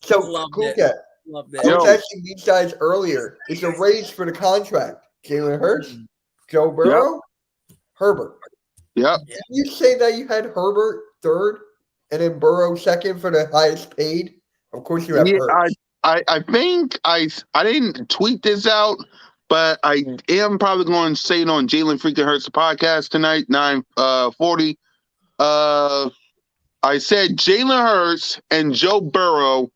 So cool cat. I was asking these guys earlier. It's a race for the contract. Jalen Hurts, Joe Burrow, Herbert. Yep. Did you say that you had Herbert third and then Burrow second for the highest paid. Of course, you have Yeah, Hurts. I think I didn't tweet this out, but I am probably going to say it on Jalen freaking Hurts podcast tonight, 9:40. I said Jalen Hurts and Joe Burrow.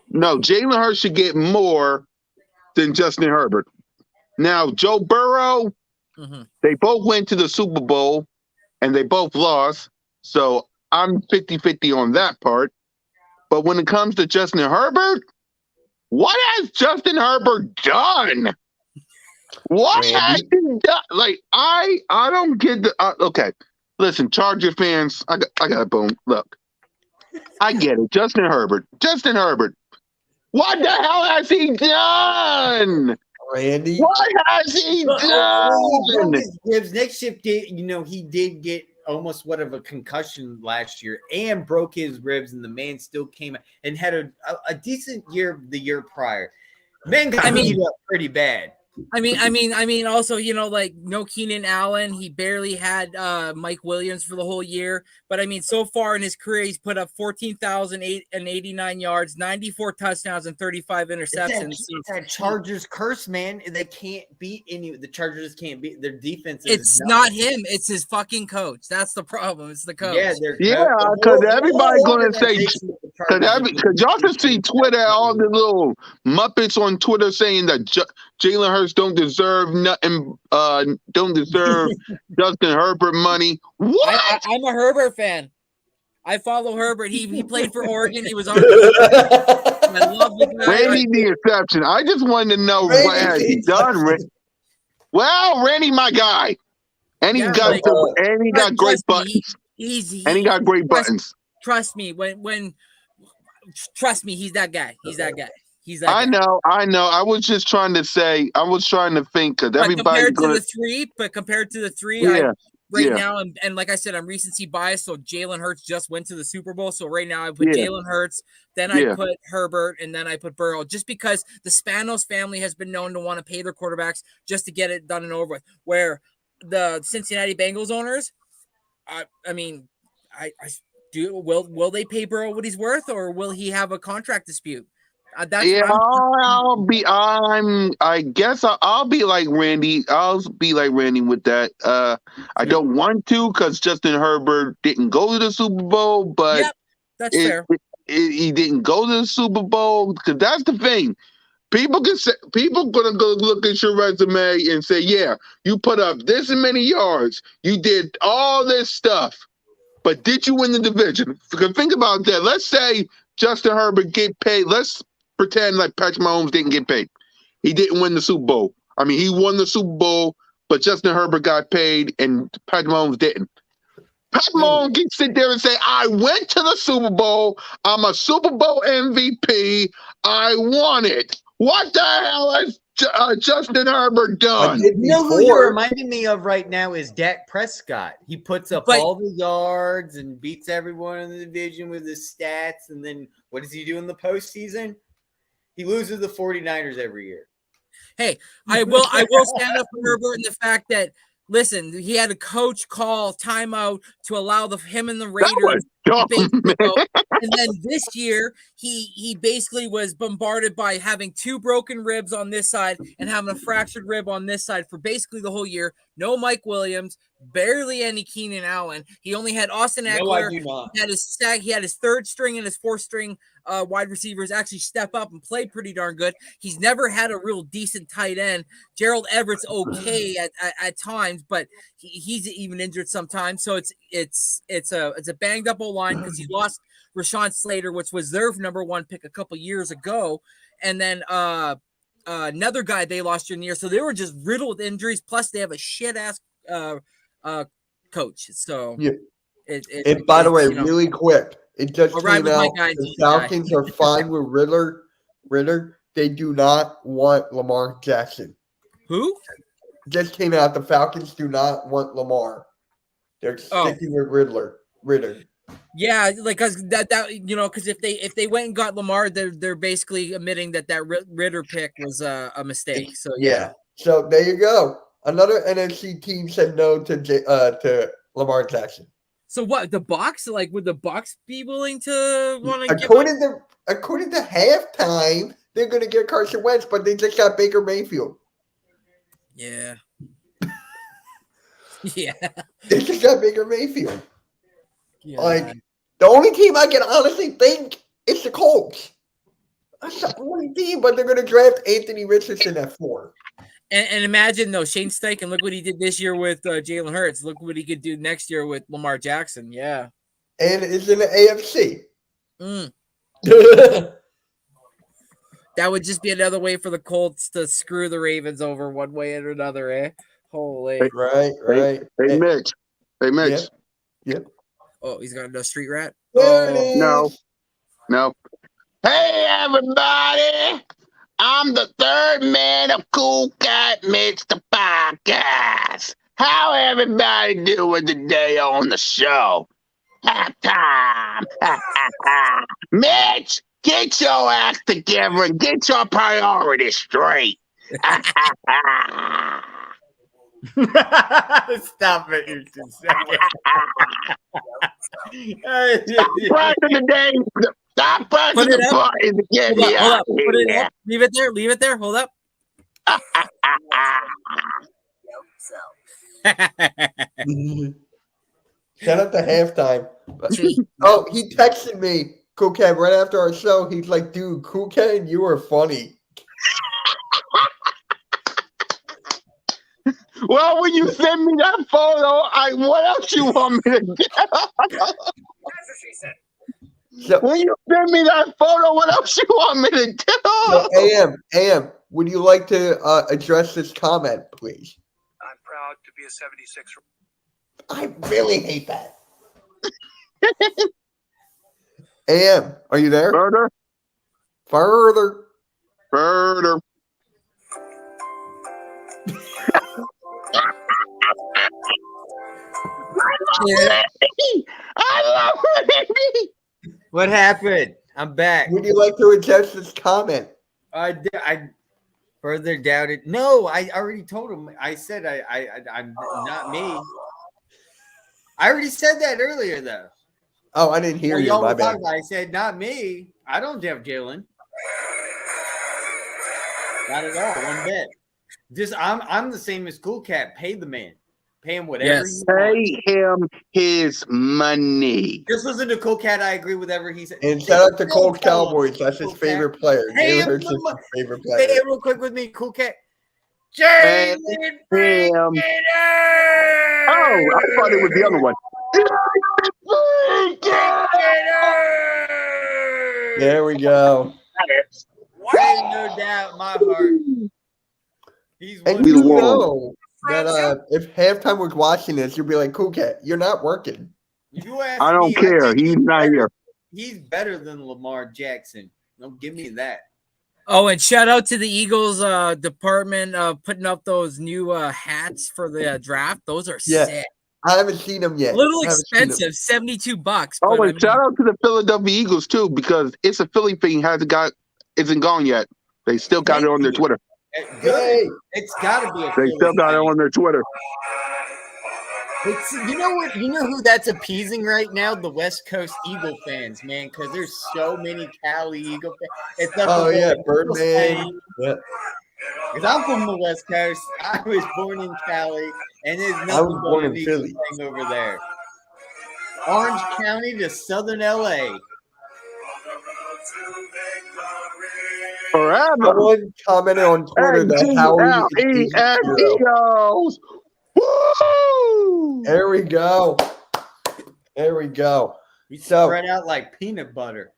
No, Jalen Hurts should get more than Justin Herbert. Now, Joe Burrow, they both went to the Super Bowl and they both lost. So I'm 50-50 on that part. But when it comes to Justin Herbert, what has Justin Herbert done? What has he done? Like, I don't get the okay. Listen, Charger fans, I got a bone. Look, I get it. Justin Herbert. What the hell has he done? Randy, What has he done? His next shift did, he did get almost what of a concussion last year and broke his ribs, and the man still came and had a decent year the year prior. Man got beat up pretty bad. I mean, also, like no Keenan Allen. He barely had Mike Williams for the whole year. But I mean, so far in his career, he's put up 14,089 yards, 94 touchdowns, and 35 interceptions. It's that Chargers curse, man. They can't beat the Chargers can't beat their defense. It's not him. It's his fucking coach. That's the problem. It's the coach. Yeah, because everybody's going to say, because y'all can see Twitter, all the little Muppets on Twitter saying that Jalen Hurts don't deserve nothing, don't deserve Justin Herbert money. What? I'm a Herbert fan. I follow Herbert. He played for Oregon. He was on. I love the guy. Randy the exception. I just wanted to know what has he done. Well, Randy, my guy, and he got great buttons. And he got great buttons. Trust me, trust me, he's that guy. I know. I was just trying to say. I was trying to think because everybody's compared to the three, now, and like I said, I'm recency biased. So Jalen Hurts just went to the Super Bowl. So right now I put Jalen Hurts, then I put Herbert, and then I put Burrow, just because the Spanos family has been known to want to pay their quarterbacks just to get it done and over with. Where the Cincinnati Bengals owners, will they pay Burrow what he's worth, or will he have a contract dispute? I guess I'll be like Randy. I'll be like Randy with that. I don't want to because Justin Herbert didn't go to the Super Bowl, but that's fair. He didn't go to the Super Bowl because that's the thing. People gonna go look at your resume and say, "Yeah, you put up this many yards, you did all this stuff, but did you win the division?" Because think about that. Let's say Justin Herbert get paid. Let's pretend like Patrick Mahomes didn't get paid. He didn't win the Super Bowl. I mean, he won the Super Bowl, but Justin Herbert got paid and Patrick Mahomes didn't. Patrick Mahomes can sit there and say, I went to the Super Bowl. I'm a Super Bowl MVP. I won it. What the hell has Justin Herbert done? Who you're reminding me of right now is Dak Prescott. He puts up all the yards and beats everyone in the division with his stats. And then what does he do in the postseason? He loses the 49ers every year. Hey, I will stand up for Herbert in the fact that, listen, he had a coach call timeout to allow him and the Raiders. And then this year, he basically was bombarded by having 2 broken ribs on this side and having a fractured rib on this side for basically the whole year. No Mike Williams, barely any Keenan Allen. He only had Austin Eckler. He had his 3rd string and his 4th string wide receivers actually step up and play pretty darn good. He's never had a real decent tight end. Gerald Everett's okay at times, but he's even injured sometimes. So it's a banged up line because he lost Rashawn Slater, which was their number 1 pick a couple years ago, and then another guy they lost during the year. So they were just riddled with injuries. Plus, they have a shit ass coach. So and by the way, really quick, it just came out. The Falcons are fine with Ritter. They do not want Lamar Jackson. Who? Just came out. The Falcons do not want Lamar. They're sticking with Ritter. Yeah, like because because if they went and got Lamar, they're basically admitting that Ritter pick was a mistake. So yeah. So there you go. Another NFC team said no to Lamar Jackson. So what? The Bucks, like, would the Bucks be willing to want to give up? According to halftime, they're going to get Carson Wentz, but they just got Baker Mayfield. Yeah. Yeah. They just got Baker Mayfield. Yeah. Like, the only team I can honestly think is the Colts. That's the only team, but they're going to draft Anthony Richardson at 4. And imagine, though, Shane Steichen, look what he did this year with Jalen Hurts. Look what he could do next year with Lamar Jackson. Yeah. And it's in the AFC. That would just be another way for the Colts to screw the Ravens over one way or another, eh? Holy. Right. Hey, Mitch. Hey, Mitch. Yep. Oh, he's got no street rat? There it is. No. Hey, everybody. I'm the third man of Cool Cat Mitch, the podcast. How everybody doing today on the show? Halftime. Mitch, get your act together and get your priorities straight. Stop it, you 2 seconds. Press the day. Stop pressing the button to get me Hold out up. Put it up. Leave it there. Hold up. Shout out to halftime. Oh, he texted me, Cool Cat, right after our show. He's like, dude, Cool Cat, you are funny. Well, when you send me that photo, what else you want me to do? That's what she said. So, When you send me that photo, what else you want me to do? so AM, would you like to address this comment, please? I'm proud to be a 76. I really hate that. AM, are you there? Further. I love it. What happened? I'm back. Would you like to address this comment? I further doubted. No, I already told him. I said I'm not me. I already said that earlier, though. Oh, I didn't hear you. Y'all My were bad. talking about, I said not me. I don't have Jalen. Not at all. One bit. Just I'm the same as Cool Cat. Pay the man. Pay him whatever. Yes. Pay him his money. Just listen to Cool Cat. I agree with whatever he said. And shout out to Colts Tell him, Cowboys. That's his Cool favorite Cat. player. Hey, Jalen Hurts is his favorite player. Say it real quick with me, Cool Cat. Pay Jalen him. Oh, I thought it was the other one. There we go. Ain't no doubt in my heart. He's And one you We won. know that if halftime was watching this, you'd be like, Cool Cat, you're not working. You ask I don't me, care. think He's not here. He's better than Lamar Jackson. Don't give me that. Oh, and shout out to the Eagles department putting up those new hats for the draft. Those are Yeah. sick. I haven't seen them yet. A little I haven't seen them. expensive, $72. Oh, but and shout out to the Philadelphia Eagles too, because it's a Philly thing isn't gone yet. They still got it on their Twitter. Good. Hey, It's got to be a They Philly still got it thing. on their Twitter. It's, you know what? You know who that's appeasing right now? The West Coast Eagle fans, man, because there's so many Cali Eagle fans. It's not oh the yeah, Eagles Birdman. fan. Yeah. Because I'm from the West Coast. I was born in Cali, and there's I nothing was but born an in Eagle Philly. thing over there. Orange County to Southern LA. Forever. Someone commented on Twitter that Howie is a hero. Eagles. Woo! There we go. There we go. We So- spread out like peanut butter.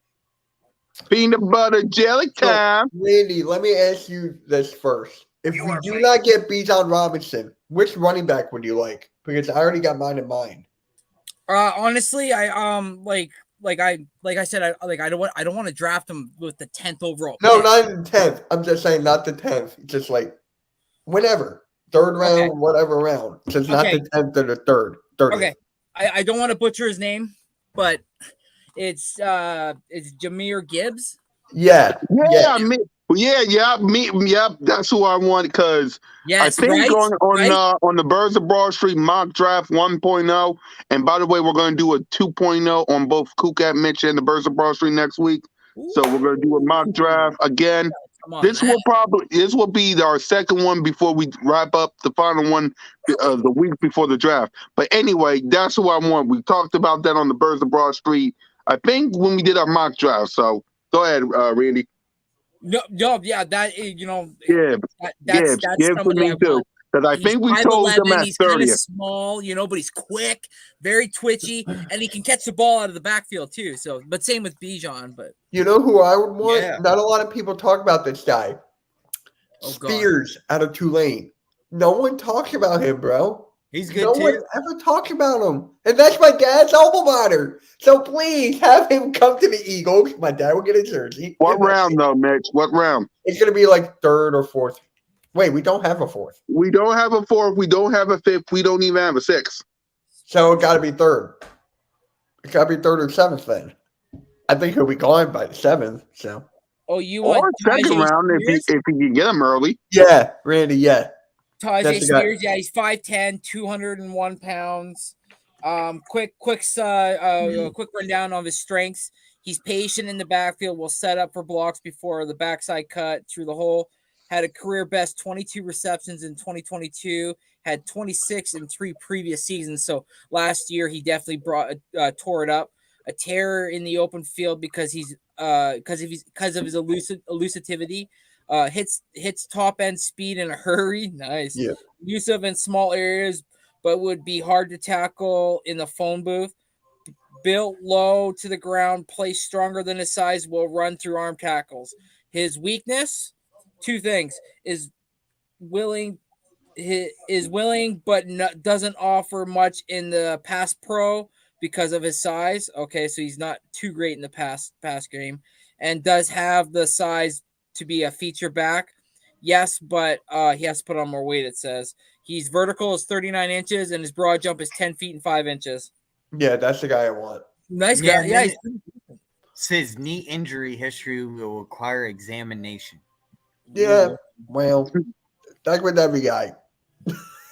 Peanut butter jelly time. Randy, let me ask you this first. If we do not get Bijan Robinson, which running back would you like? Because I already got mine in mind. Honestly, I like I said, I don't want to draft him with the 10th overall. No, pick. not in the 10th. I'm just saying not the 10th. Just like whenever. Third round, Okay. whatever round. Just not Okay. the 10th or the third. 30th. Okay, I don't want to butcher his name, but it's Jameer Gibbs. Yeah. Yeah, Yeah. Well, yeah, that's who I want because Yes, I think right, right. on the Birds of Broad Street mock draft 1.0, and by the way, we're going to do a 2.0 on both Kukat Mitch and the Birds of Broad Street next week. So we're going to do a mock draft again. Come on, This man. will be our second one before we wrap up the final one the week before the draft. But anyway, that's who I want. We talked about that on the Birds of Broad Street, I think, when we did our mock draft. So go ahead, Randy. No, yeah, that you know, Gibbs. that's Gibbs for somebody I me too. want. Because I He's think we chose them 5'11", at he's kind of 30th. small, you know, but he's quick, very twitchy, and he can catch the ball out of the backfield too. So, but same with Bijan. But You know who I would want? Yeah. Not a lot of people talk about this guy. Oh, God. Spears out of Tulane. No one talks about him, bro. He's good No too. one ever talks about him. And that's my dad's alma mater. So please have him come to the Eagles. My dad will get a jersey. What round though, Mitch? What round? It's going to be like third or fourth. Wait, we don't have a fourth. We don't have a fourth. We don't have a fifth. We don't even have a sixth. So it got to be third. It got to be third or seventh then. I think he'll be gone by the seventh. So. oh, you Or want second Tajay round Spears? if he can get him early. Yeah, Randy, yeah. Tajay That's the guy. Spears, yeah, he's 5'10", 201 pounds. Quick rundown of his strengths. He's patient in the backfield, will set up for blocks before the backside cut through the hole. Had a career best 22 receptions in 2022. Had 26 in 3 previous seasons. So last year he definitely tore it up. A terror in the open field because he's because of his elusivity. Hits top end speed in a hurry. Nice. Yeah. Elusive in small areas, but would be hard to tackle in the phone booth. Built low to the ground, plays stronger than his size, will run through arm tackles. His weakness, 2 things: is willing, but doesn't offer much in the pass pro because of his size. Okay, so he's not too great in the pass game, and does have the size to be a feature back. Yes, but he has to put on more weight. It says he's vertical is 39 inches and his broad jump is 10 feet and 5 inches. Yeah, that's the guy I want. Nice guy. Yeah. His knee injury history will require examination. Yeah, well, like with every guy.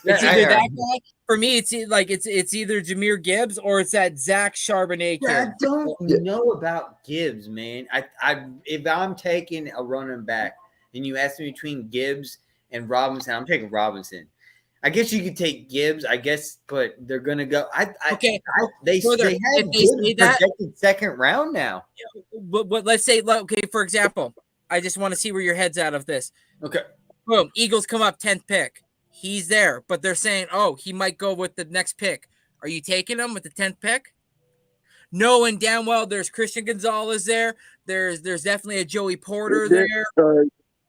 It's either that guy. For me, it's either Jahmyr Gibbs or it's that Zach Charbonnet kid. I don't know about Gibbs, man. If I'm taking a running back and you ask me between Gibbs and Robinson, I'm taking Robinson. I guess you could take Gibbs, I guess, but they're gonna go. They had Gibbs projected second round now. But let's say, okay, for example, I just want to see where your head's out of this. Okay, boom, Eagles come up 10th pick. He's there, but they're saying, oh, he might go with the next pick. Are you taking him with the 10th pick? No, and damn well, there's Christian Gonzalez there. There's definitely a Joey Porter there.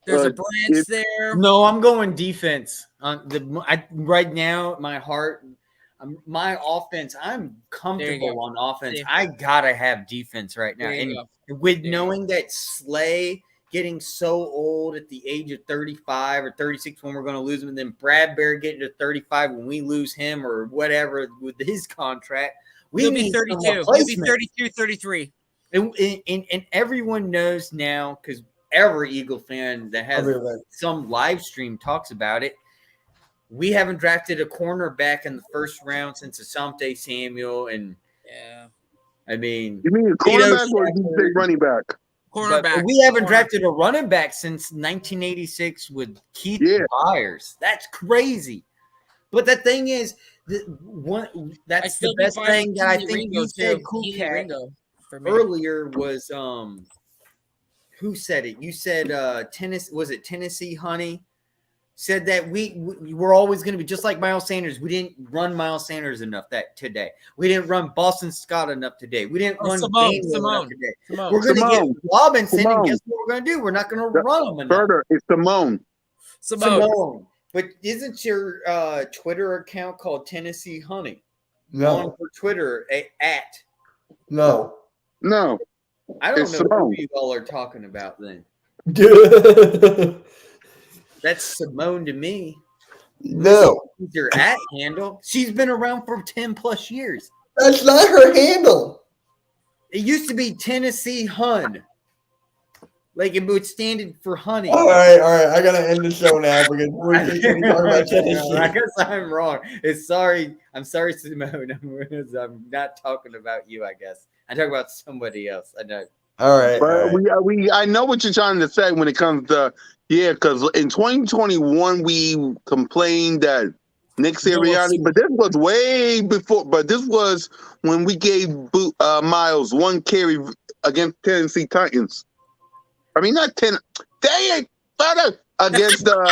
There's a Branch there. No, I'm going defense. Right now, my offense, I'm comfortable on offense. I gotta have defense right now, and with knowing that Slay getting so old at the age of 35 or 36 when we're going to lose him, and then Bradbury getting to 35 when we lose him or whatever with his contract. He'll be 32. He'll be 32, 33. And everyone knows now, because every Eagle fan that has some live stream talks about it, we haven't drafted a cornerback in the first round since Asante Samuel. And I mean, you mean a cornerback or you say running back? Cornerback. We haven't drafted a running back since 1986 with Keith Byers. That's crazy. But the thing is, that's the best thing that I think you said, Coolcat, earlier was who said it? You said Tennessee Honey said that we're always going to be just like Miles Sanders. We didn't run Miles Sanders enough today. We didn't run Boston Scott enough today. We didn't run Simone enough today. We're going to get Robinson, and guess what we're going to do? We're not going to run them enough. Further, it's Simone. But isn't your Twitter account called Tennessee Honey? No. On for Twitter at. No. I don't know who you all are talking about then. That's Simone to me. No. Your at handle. She's been around for 10 plus years. That's not her handle. It used to be Tennessee Hun. Like it would stand in for honey. All right. I gotta end the show now because we're just gonna be talking about Tennessee. I guess I'm wrong. I'm sorry, Simone. I'm not talking about you. I guess I'm talking about somebody else. I know. All right. But I know what you're trying to say when it comes to because in 2021 we complained that Nick Sirianni, but this was way before. But this was when we gave Miles one carry against Tennessee Titans. I mean, not 10. Dang it, brother! Against Tom.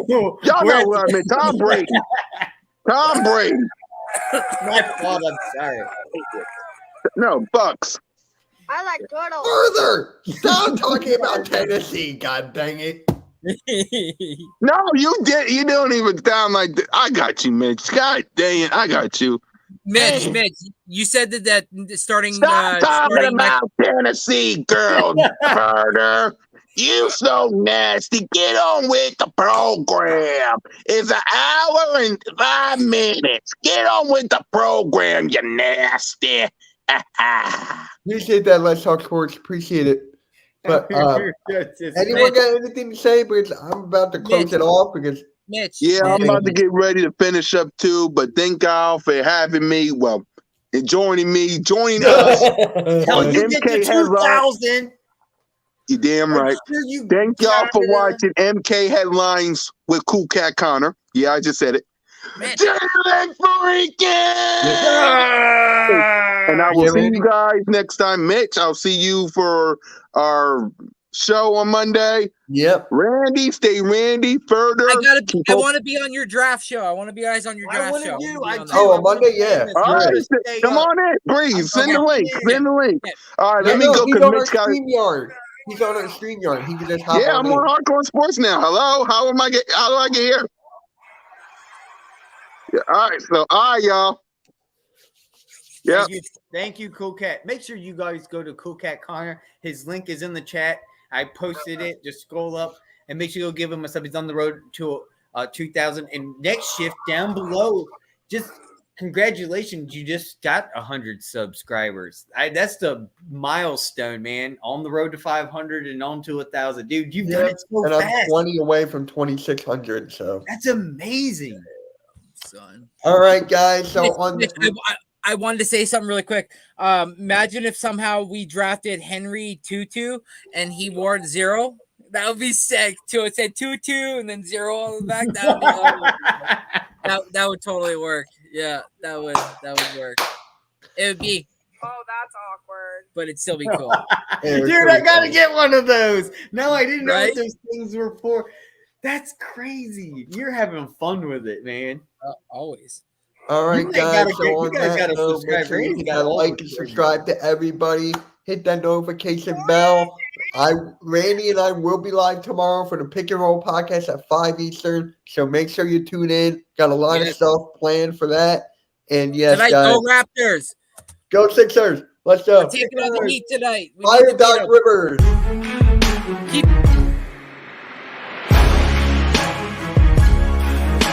Y'all know what I mean. Tom Brady. Tom Brady. My fault. I'm sorry. No, Bucks. I like turtles. Further, stop talking about Tennessee. God dang it. No, you did. You don't even sound like that. I got you, Mitch. God dang it, I got you. Mitch, you said that starting. Stop talking about Tennessee, girl, murder. You so nasty. Get on with the program. It's an hour and 5 minutes. Get on with the program, you nasty. Appreciate that. Let's talk sports. Appreciate it. But anyone got anything to say? Because I'm about to close it off because Mitch. Yeah, I'm about to get ready to finish up too. But thank y'all for having me. Well, and joining us. Hell, you get to 2,000. You damn right. Sure Thank y'all for watching MK Headlines with Cool Cat Connor. Yeah, I just said it. Jalen freaking! And I will see you guys next time. Mitch, I'll see you for our show on Monday. Yep. Randy, stay Randy. Further. I want to be on your draft show. I want to be guys on your draft show. On Monday, yeah. All right, come on in. Please, send the link. Send the link. All right, let me go. He's on our Mitch got StreamYard. He's on our StreamYard. He can just hop Yeah, on I'm in. on Hardcore Sports now. Hello? How do I get here? Yeah, all right, so y'all. Yeah. Thank you, Cool Cat. Make sure you guys go to Cool Cat Connor. His link is in the chat. I posted it. Just scroll up and make sure you'll give him a sub. He's on the road to 2,000. And next shift down below, just congratulations. You just got 100 subscribers. That's the milestone, man. On the road to 500 and on to 1,000. Dude, you've done it so fast. I'm 20 away from 2,600. So that's amazing. Son. All right, guys. So I wanted to say something really quick. Imagine if somehow we drafted Henry 2-2 and he wore 0. That would be sick. So it said 2-2 and then 0 on the back. That would totally work. Yeah, that would work. It would be. Oh, that's awkward. But it'd still be cool. Dude, I gotta get one of those. No, I didn't know what those things were for. That's crazy. You're having fun with it, man. Always. All right, guys. You guys gotta subscribe. You gotta like and subscribe to everybody. Hit that notification bell. Randy and I will be live tomorrow for the Pick and Roll podcast at 5 Eastern. So make sure you tune in. Got a lot of stuff planned for that. And yes, tonight, guys. go Raptors. Go Sixers. Let's go. We're taking on the Heat tonight. Fire Doc Rivers. Keep